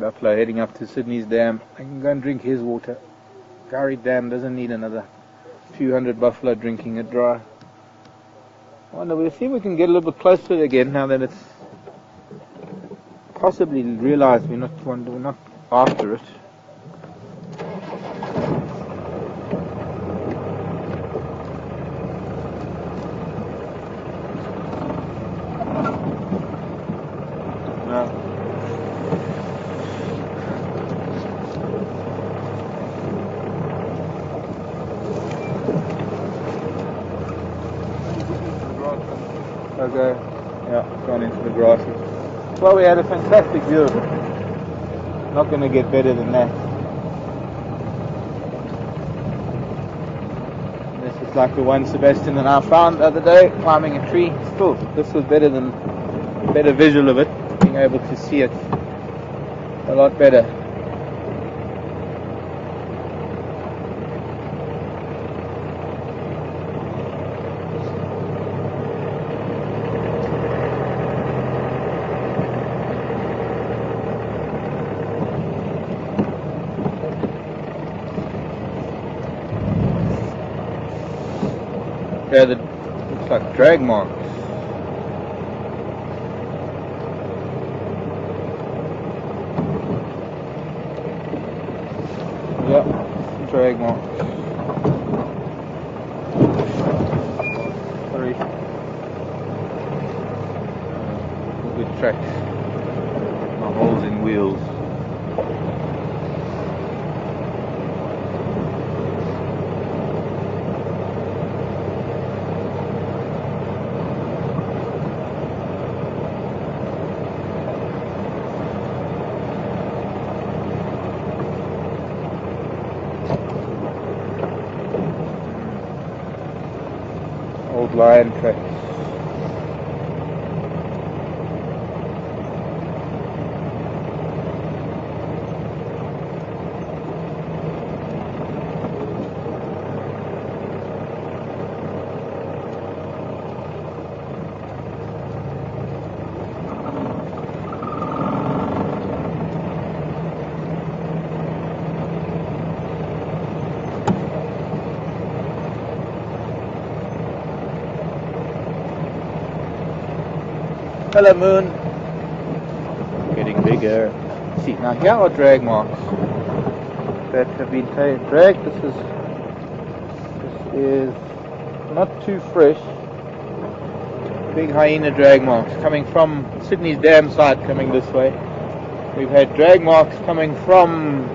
Buffalo heading up to Sydney's dam. I can go and drink his water. Gowrie Dam doesn't need another few hundred buffalo drinking it dry. I wonder, we'll see if we can get a little bit closer to it again now that it's possibly realized we're not after it. No. Okay, yeah, gone into the grasses. Well, we had a fantastic view of it. Not going to get better than that. This is like the one Sebastian and I found the other day, climbing a tree. Still, this was better visual of it, being able to see it a lot better. Yeah, looks like drag marks. Yep, drag marks. 3. Good tracks. No holes in wheels. Old lion tracks. Hello, moon. Getting bigger. See, now here are drag marks that have been dragged. This is not too fresh. Big hyena drag marks coming from Sydney's dam side, coming this way. We've had drag marks coming from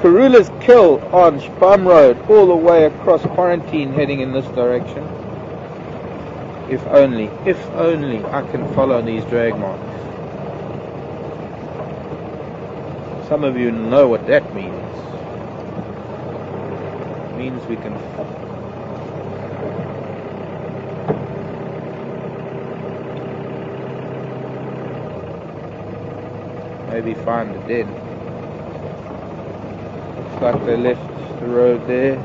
Karula's Kill on Spam Road all the way across Quarantine, heading in this direction. If only I can follow these drag marks. Some of you know what that means. It means we can maybe find the den. Looks like they left the road there.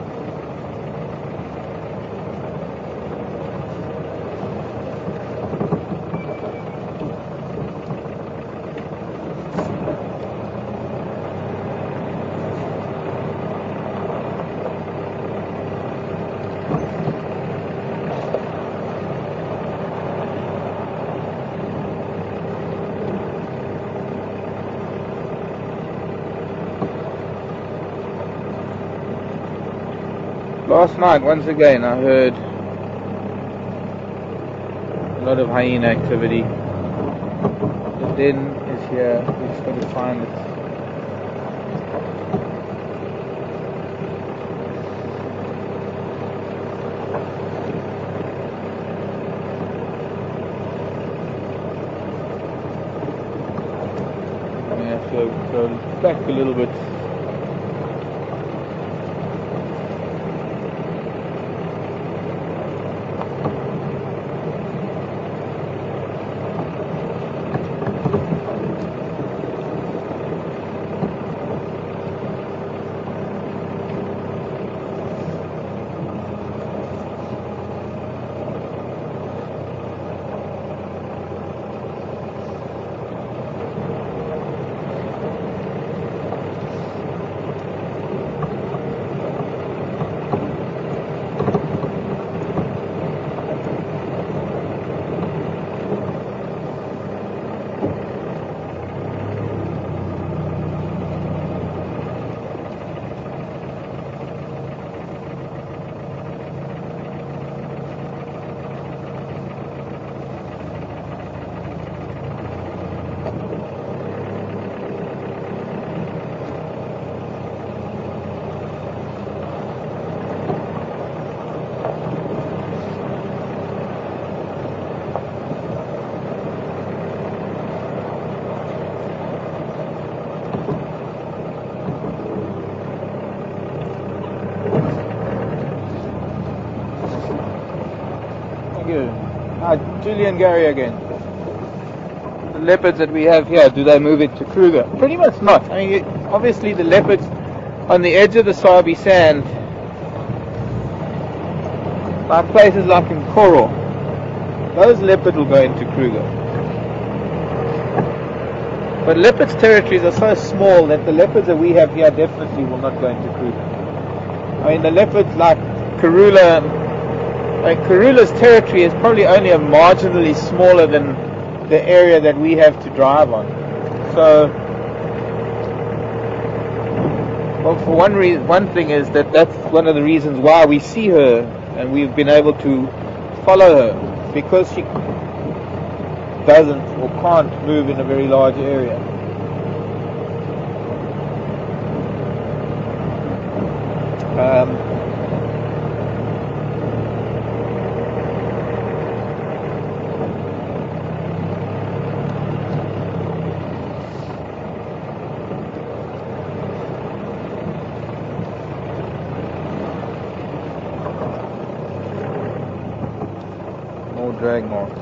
Last night, once again, I heard a lot of hyena activity. The den is here. We've just got to find it. We have to go back a little bit. Julian Gary again. The leopards that we have here, do they move it to Kruger? Pretty much not. I mean, obviously the leopards on the edge of the Sabi Sand, like places like in Coral, those leopards will go into Kruger. But leopards' territories are so small that the leopards that we have here definitely will not go into Kruger. I mean, the leopards like Karula, Karula's territory is probably only a marginally smaller than the area that we have to drive on. So, well, for one thing is that's one of the reasons why we see her and we've been able to follow her, because she doesn't or can't move in a very large area. Drag marks.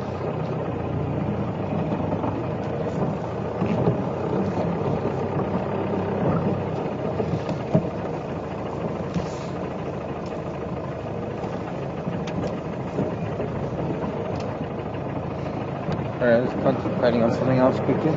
Alright, let's concentrating on something else quickly.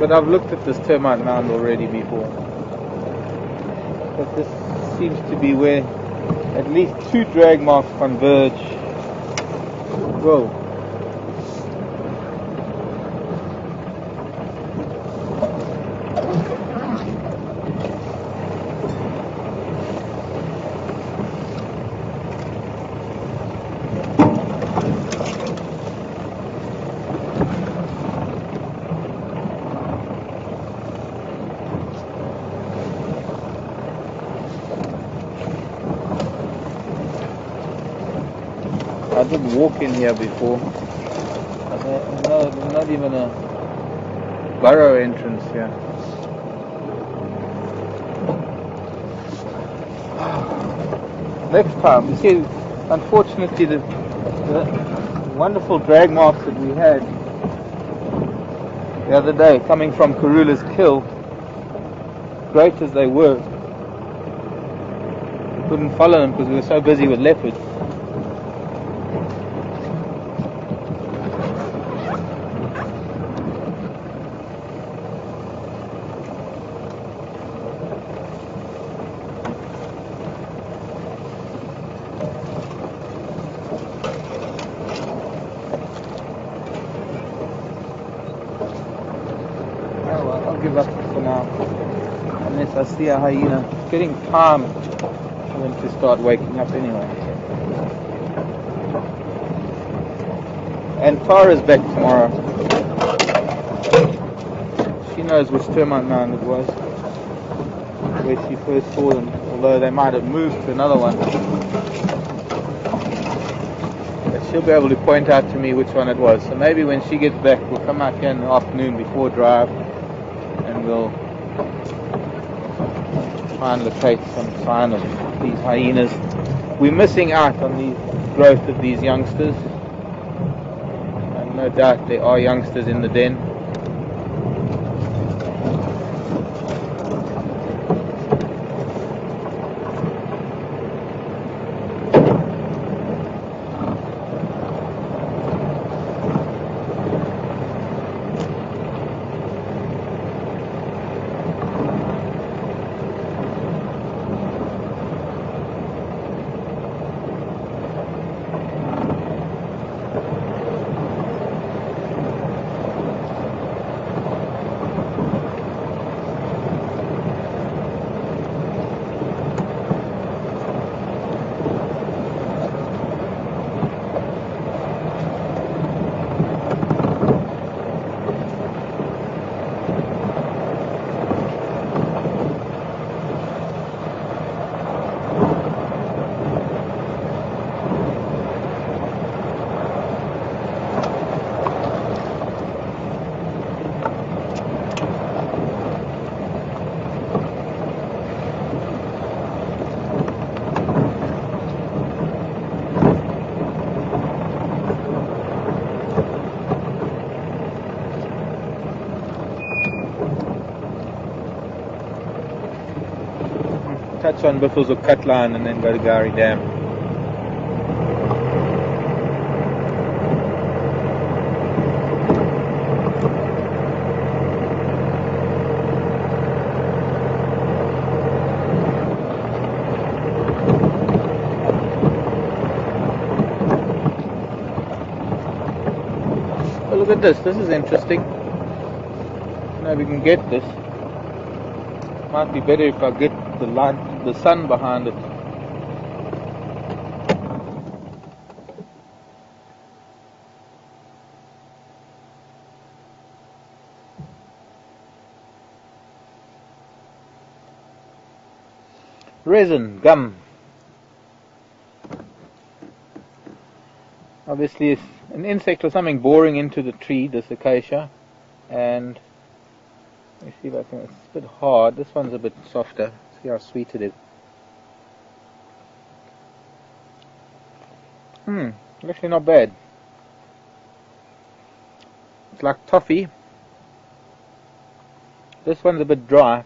but I've looked at this termite mound already before. But this seems to be where at least two drag marks converge. Whoa. I did walk in here before. There's not even a burrow entrance here. Next time, you see, unfortunately the wonderful drag marks that we had the other day coming from Karula's kill, great as they were, we couldn't follow them because we were so busy with leopards. I'll give up for now, unless I see a hyena. It's getting time for them to start waking up anyway. And Tara's back tomorrow. She knows which termite mound it was, where she first saw them, although they might have moved to another one. But she'll be able to point out to me which one it was. So maybe when she gets back, we'll come out here in the afternoon before drive, and we'll try and locate some sign of these hyenas. We're missing out on the growth of these youngsters, and no doubt there are youngsters in the den. Touch on Buffalo's or cut line and then go to Gowrie Dam. Oh, look at this. This is interesting. Now we can get this. Might be better if I get the light, the sun behind it. Resin, gum. Obviously it's an insect or something boring into the tree, this acacia, and let me see if I can, it's a bit hard. This one's a bit softer. See how sweet it is. Actually not bad. It's like toffee. This one's a bit dry.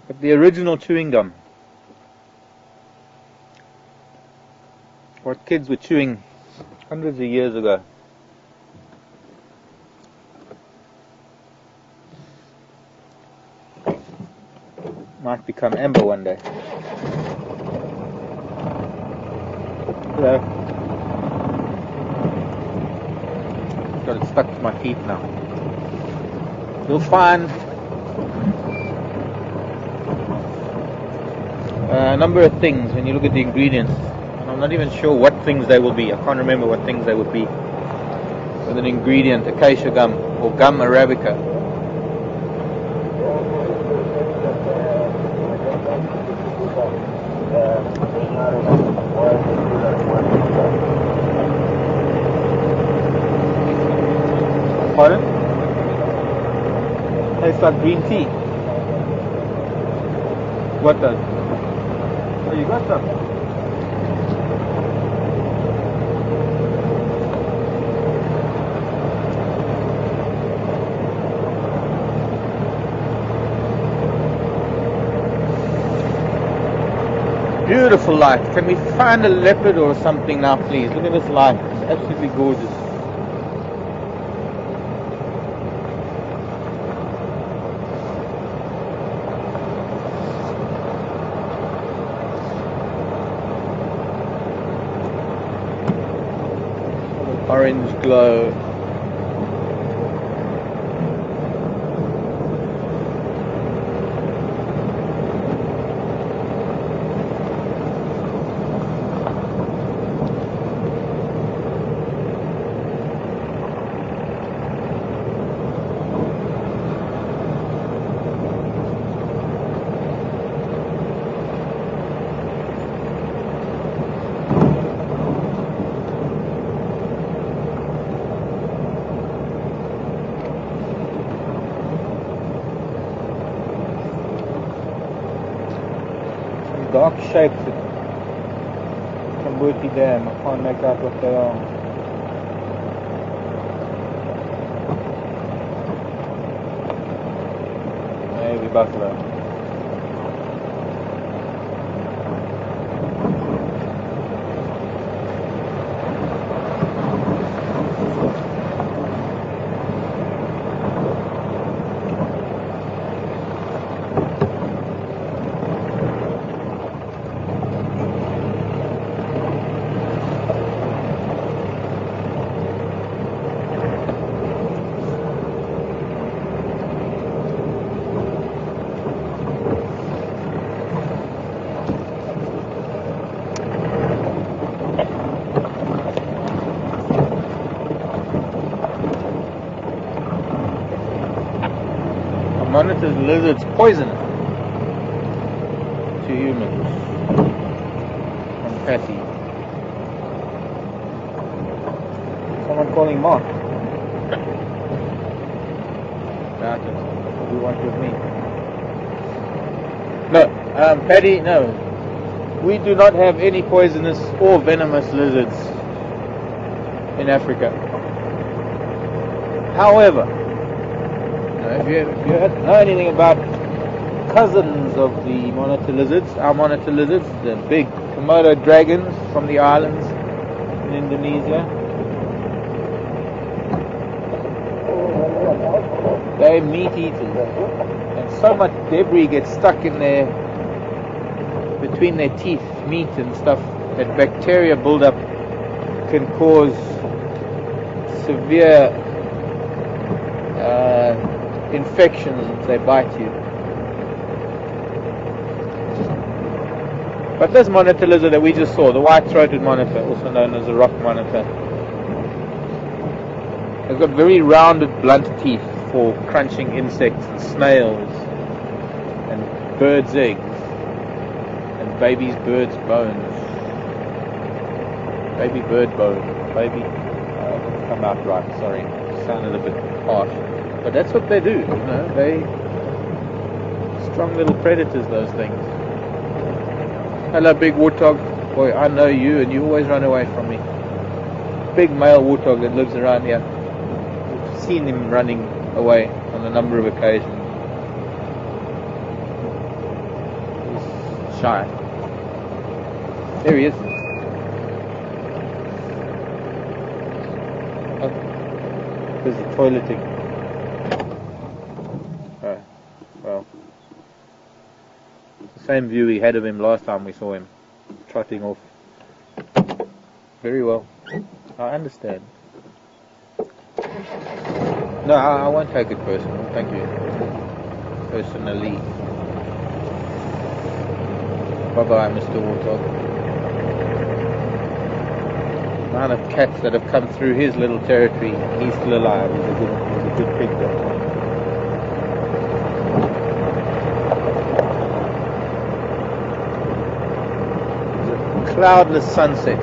But the original chewing gum, what kids were chewing hundreds of years ago. Might become amber one day. Hello. Got it stuck to my teeth now. You'll find a number of things when you look at the ingredients, and I'm not even sure what things they will be. I can't remember what things they would be. With an ingredient, acacia gum or gum arabica. Pardon? Tastes like green tea. What does? Oh, you got some. Beautiful light. Can we find a leopard or something now, please? Look at this light. It's absolutely gorgeous. Orange glow. Dark shapes at Cambodia Dam. I can't make out what they are. Maybe buffalo. Monitors lizards poisonous to humans. From Patty. Someone calling Mark. What do you want with me? No, Patty, no. We do not have any poisonous or venomous lizards in Africa. However, if you know anything about cousins of the monitor lizards, our monitor lizards, the big Komodo dragons from the islands in Indonesia, they're meat eaters, and so much debris gets stuck in their between their teeth, meat and stuff, that bacteria buildup can cause severe infections if they bite you. But this monitor lizard that we just saw, the white-throated monitor, also known as the rock monitor, has got very rounded, blunt teeth for crunching insects and snails and birds' eggs and birds' bones. Baby bird bone. Baby. Didn't come out right, sorry. Sounded a bit harsh. But that's what they do, you know. They strong little predators, those things. Hello, big warthog. Boy, I know you, and you always run away from me. Big male warthog that lives around here. I've seen him running away on a number of occasions. He's shy. There he is. Oh, busy toileting. Well, Same view he had of him last time we saw him, trotting off. Very well. I understand. No, I won't take it personal. Thank you. Personally. Bye-bye, Mr. Warthog. The amount of cats that have come through his little territory, he's still alive. He's a good pig dog. It's a cloudless sunset.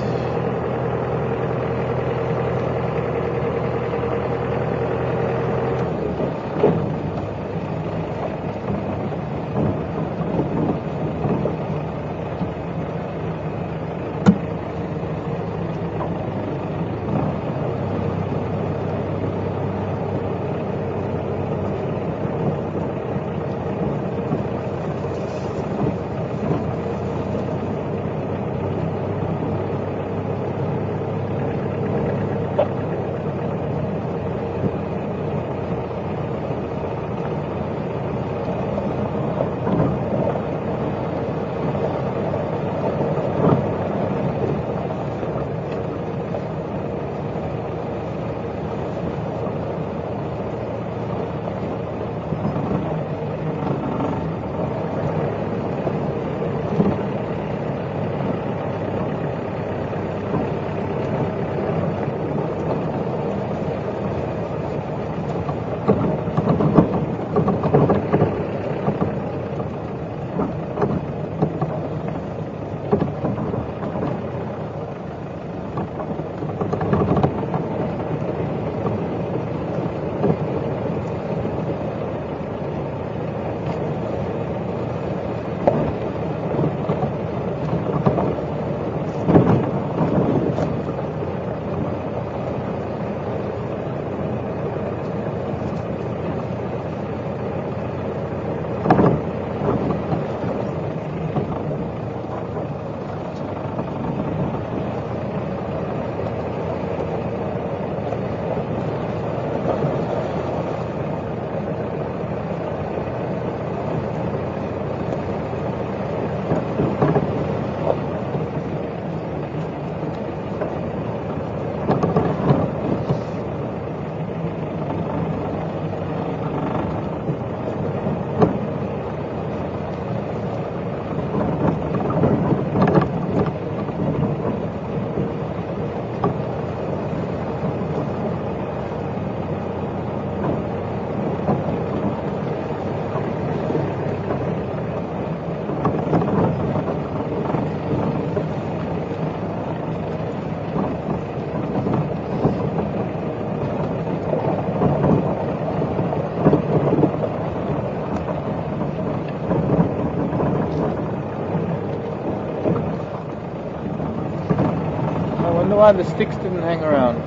Why the sticks didn't hang around.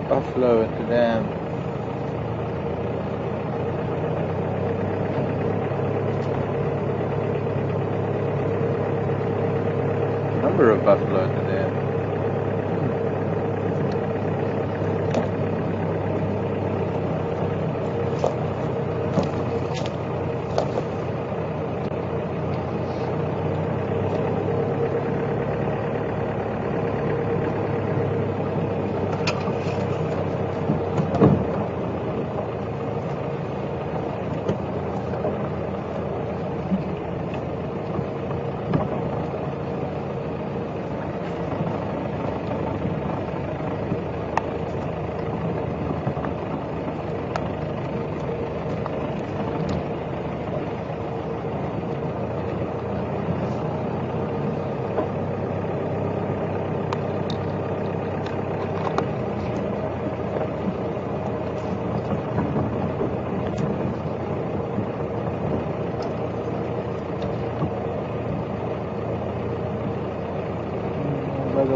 Buffalo at the dam. Number of buffalo at the dam.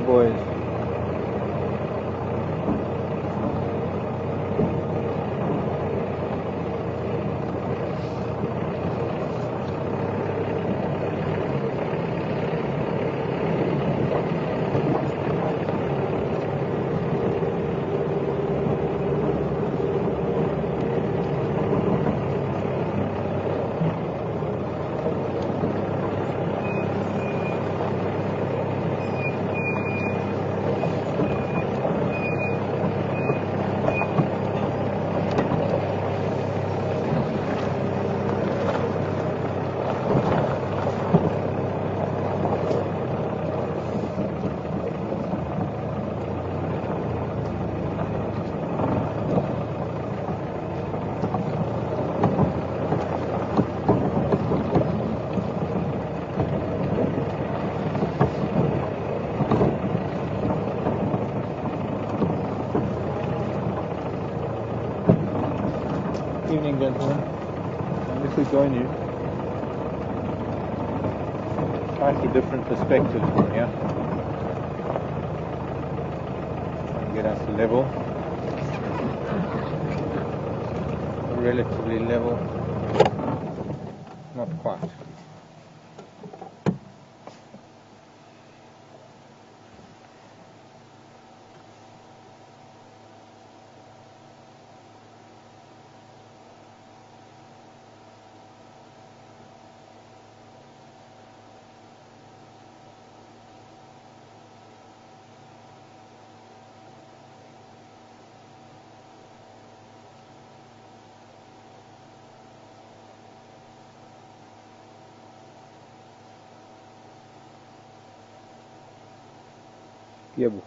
Go boys. Evening, gentlemen. And if we join you, slightly different perspective from here. Try and get us level, relatively level, not quite. Yebo.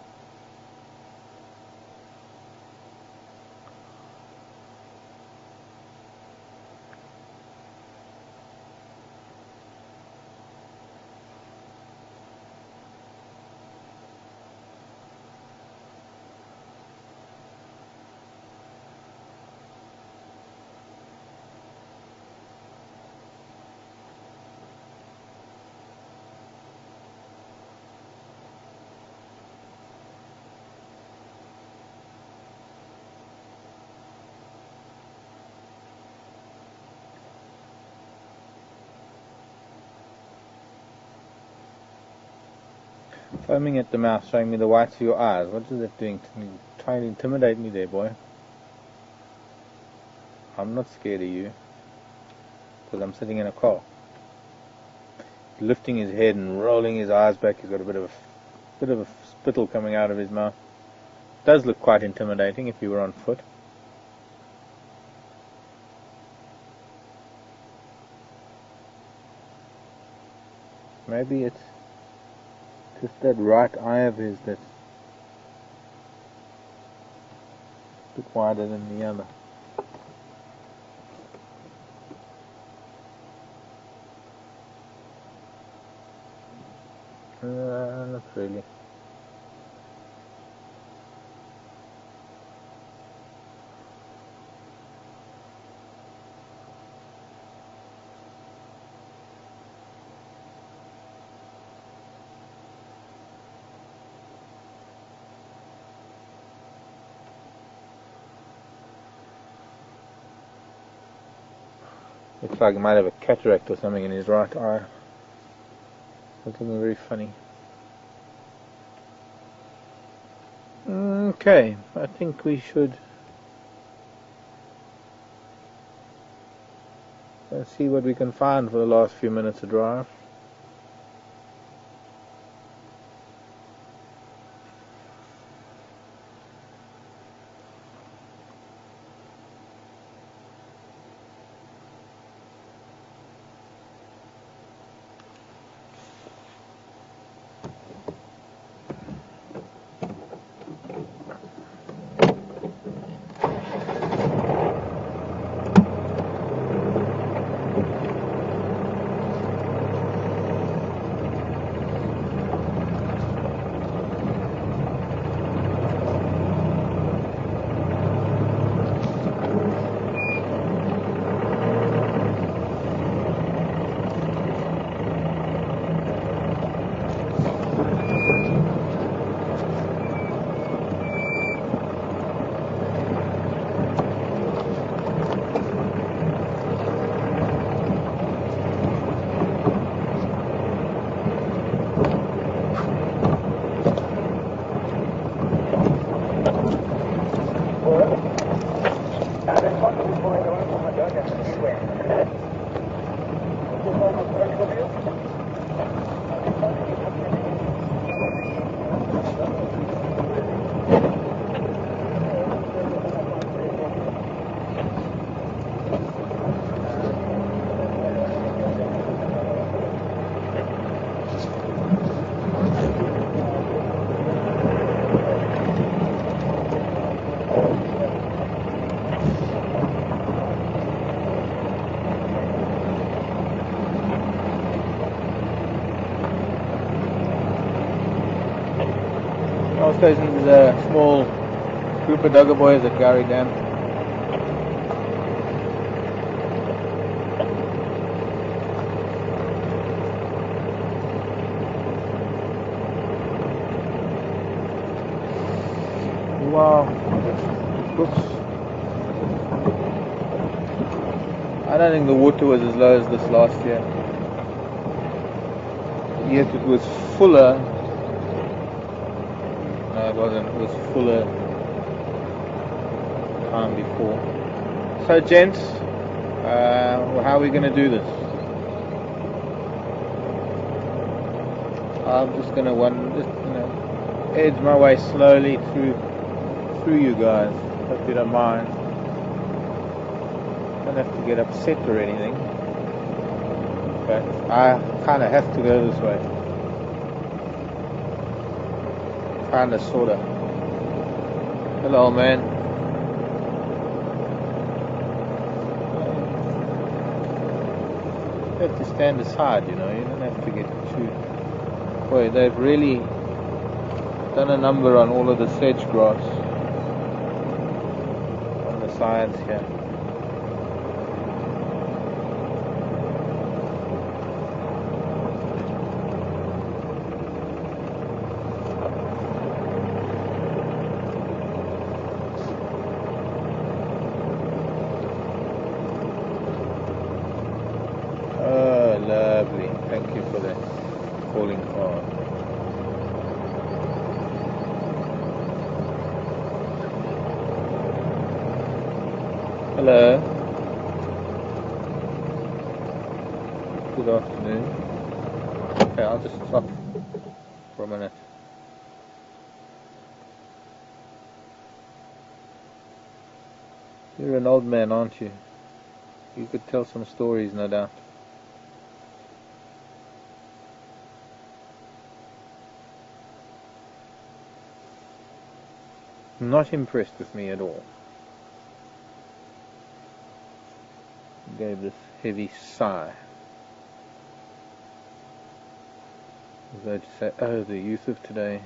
Foaming at the mouth, showing me the whites of your eyes. What is that doing to me? Trying to intimidate me there, boy. I'm not scared of you, because I'm sitting in a car. Lifting his head and rolling his eyes back. He's got a bit of a spittle coming out of his mouth. Does look quite intimidating if he were on foot. Maybe it's just that right eye of his that's a bit wider than the other. Not really. Looks like he might have a cataract or something in his right eye. Looking very funny. Okay, I think we should see what we can find for the last few minutes of drive. Power station is a small group of Duggar boys at Gary Dam. Wow. Oops. I don't think the water was as low as this last year. Yet it was fuller. No, it wasn't. It was fuller time before. So, gents, how are we going to do this? I'm just going to edge my way slowly through you guys. Hope you don't mind. Don't have to get upset or anything, but I kind of have to go this way. Kinda, sorta. Hello, man. You have to stand aside, you know. You don't have to get too. Boy, they've really done a number on all of the sedge grass on the sides here. Lovely. Thank you for that calling card. Hello. Good afternoon. Okay, I'll just stop for a minute. You're an old man, aren't you? You could tell some stories, no doubt. Not impressed with me at all. Gave this heavy sigh, as though to say, oh, the youth of today.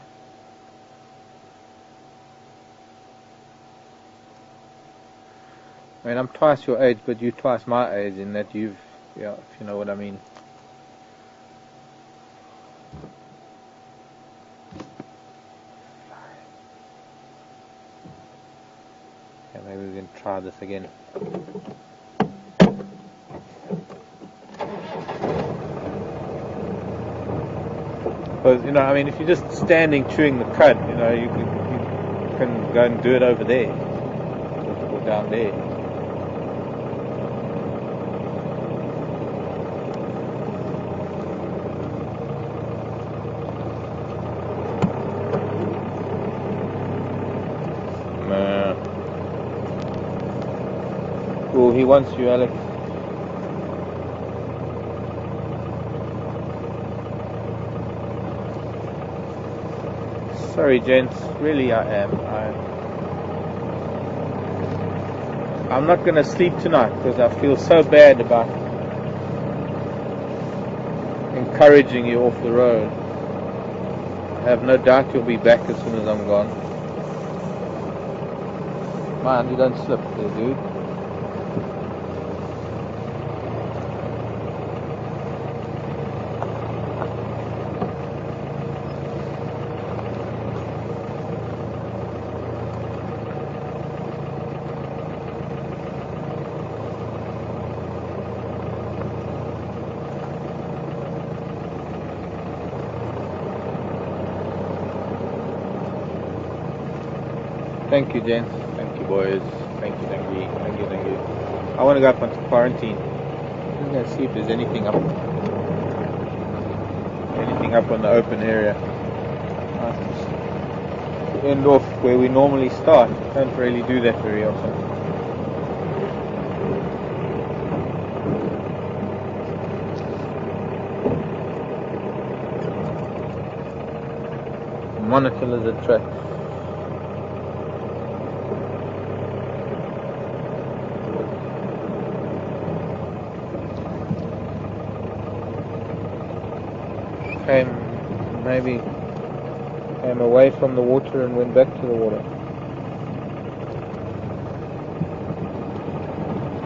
I mean, I'm twice your age, but you're twice my age in that if you know what I mean. Okay, maybe we can try this again. Because, you know, I mean, if you're just standing chewing the cud, you know, you can go and do it over there, or down there. Oh, he wants you, Alex. Sorry, gents. Really, I am. I'm not going to sleep tonight because I feel so bad about encouraging you off the road. I have no doubt you'll be back as soon as I'm gone. Man, you don't slip there, dude. Thank you, gents. Thank you, boys. Thank you, thank you, thank you, thank you. I want to go up onto quarantine. I'm going to see if there's anything up on the open area. To end off where we normally start. Don't really do that very often. Monitor lizard track. Came away from the water and went back to the water.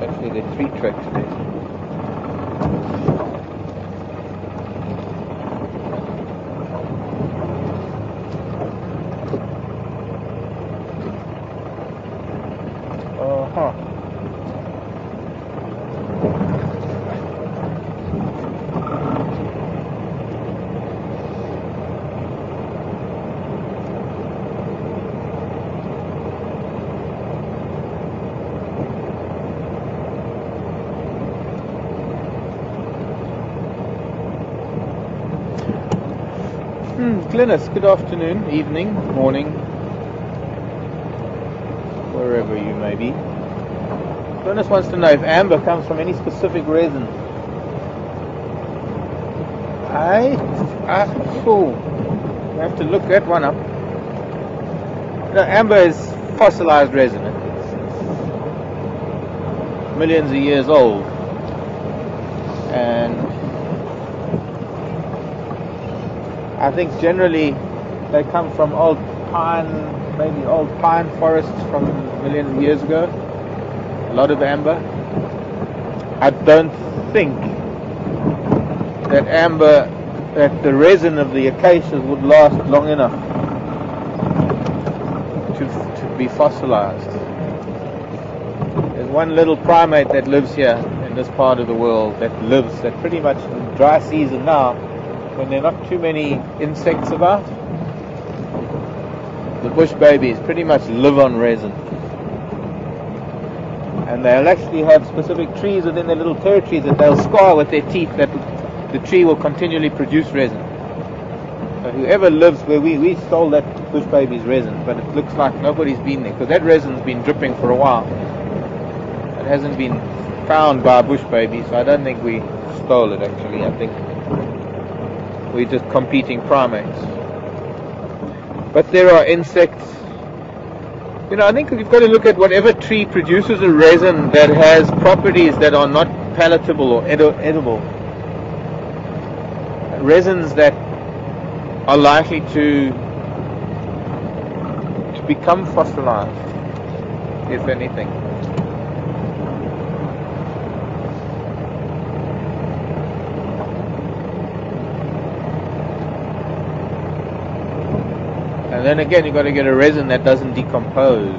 Actually, there are 3 tracks there. Glynis, good afternoon, evening, morning, wherever you may be. Glynis wants to know if amber comes from any specific resin. I have to look that one up. Amber is fossilized resin. It's millions of years old. And I think generally they come from old pine forests from millions of years ago. A lot of amber. I don't think that the resin of the acacias would last long enough to be fossilized. There's one little primate that lives here in this part of the world that pretty much in dry season now, when there are not too many insects about, the bush babies pretty much live on resin. And they'll actually have specific trees within their little territories that they'll scar with their teeth that the tree will continually produce resin. So whoever lives where we stole that bush baby's resin, but it looks like nobody's been there, because that resin's been dripping for a while. It hasn't been found by a bush baby, so I don't think we stole it actually. I think we're just competing primates. But there are insects. I think you've got to look at whatever tree produces a resin that has properties that are not palatable or edible. Resins that are likely to become fossilized, if anything. And then again, you've got to get a resin that doesn't decompose.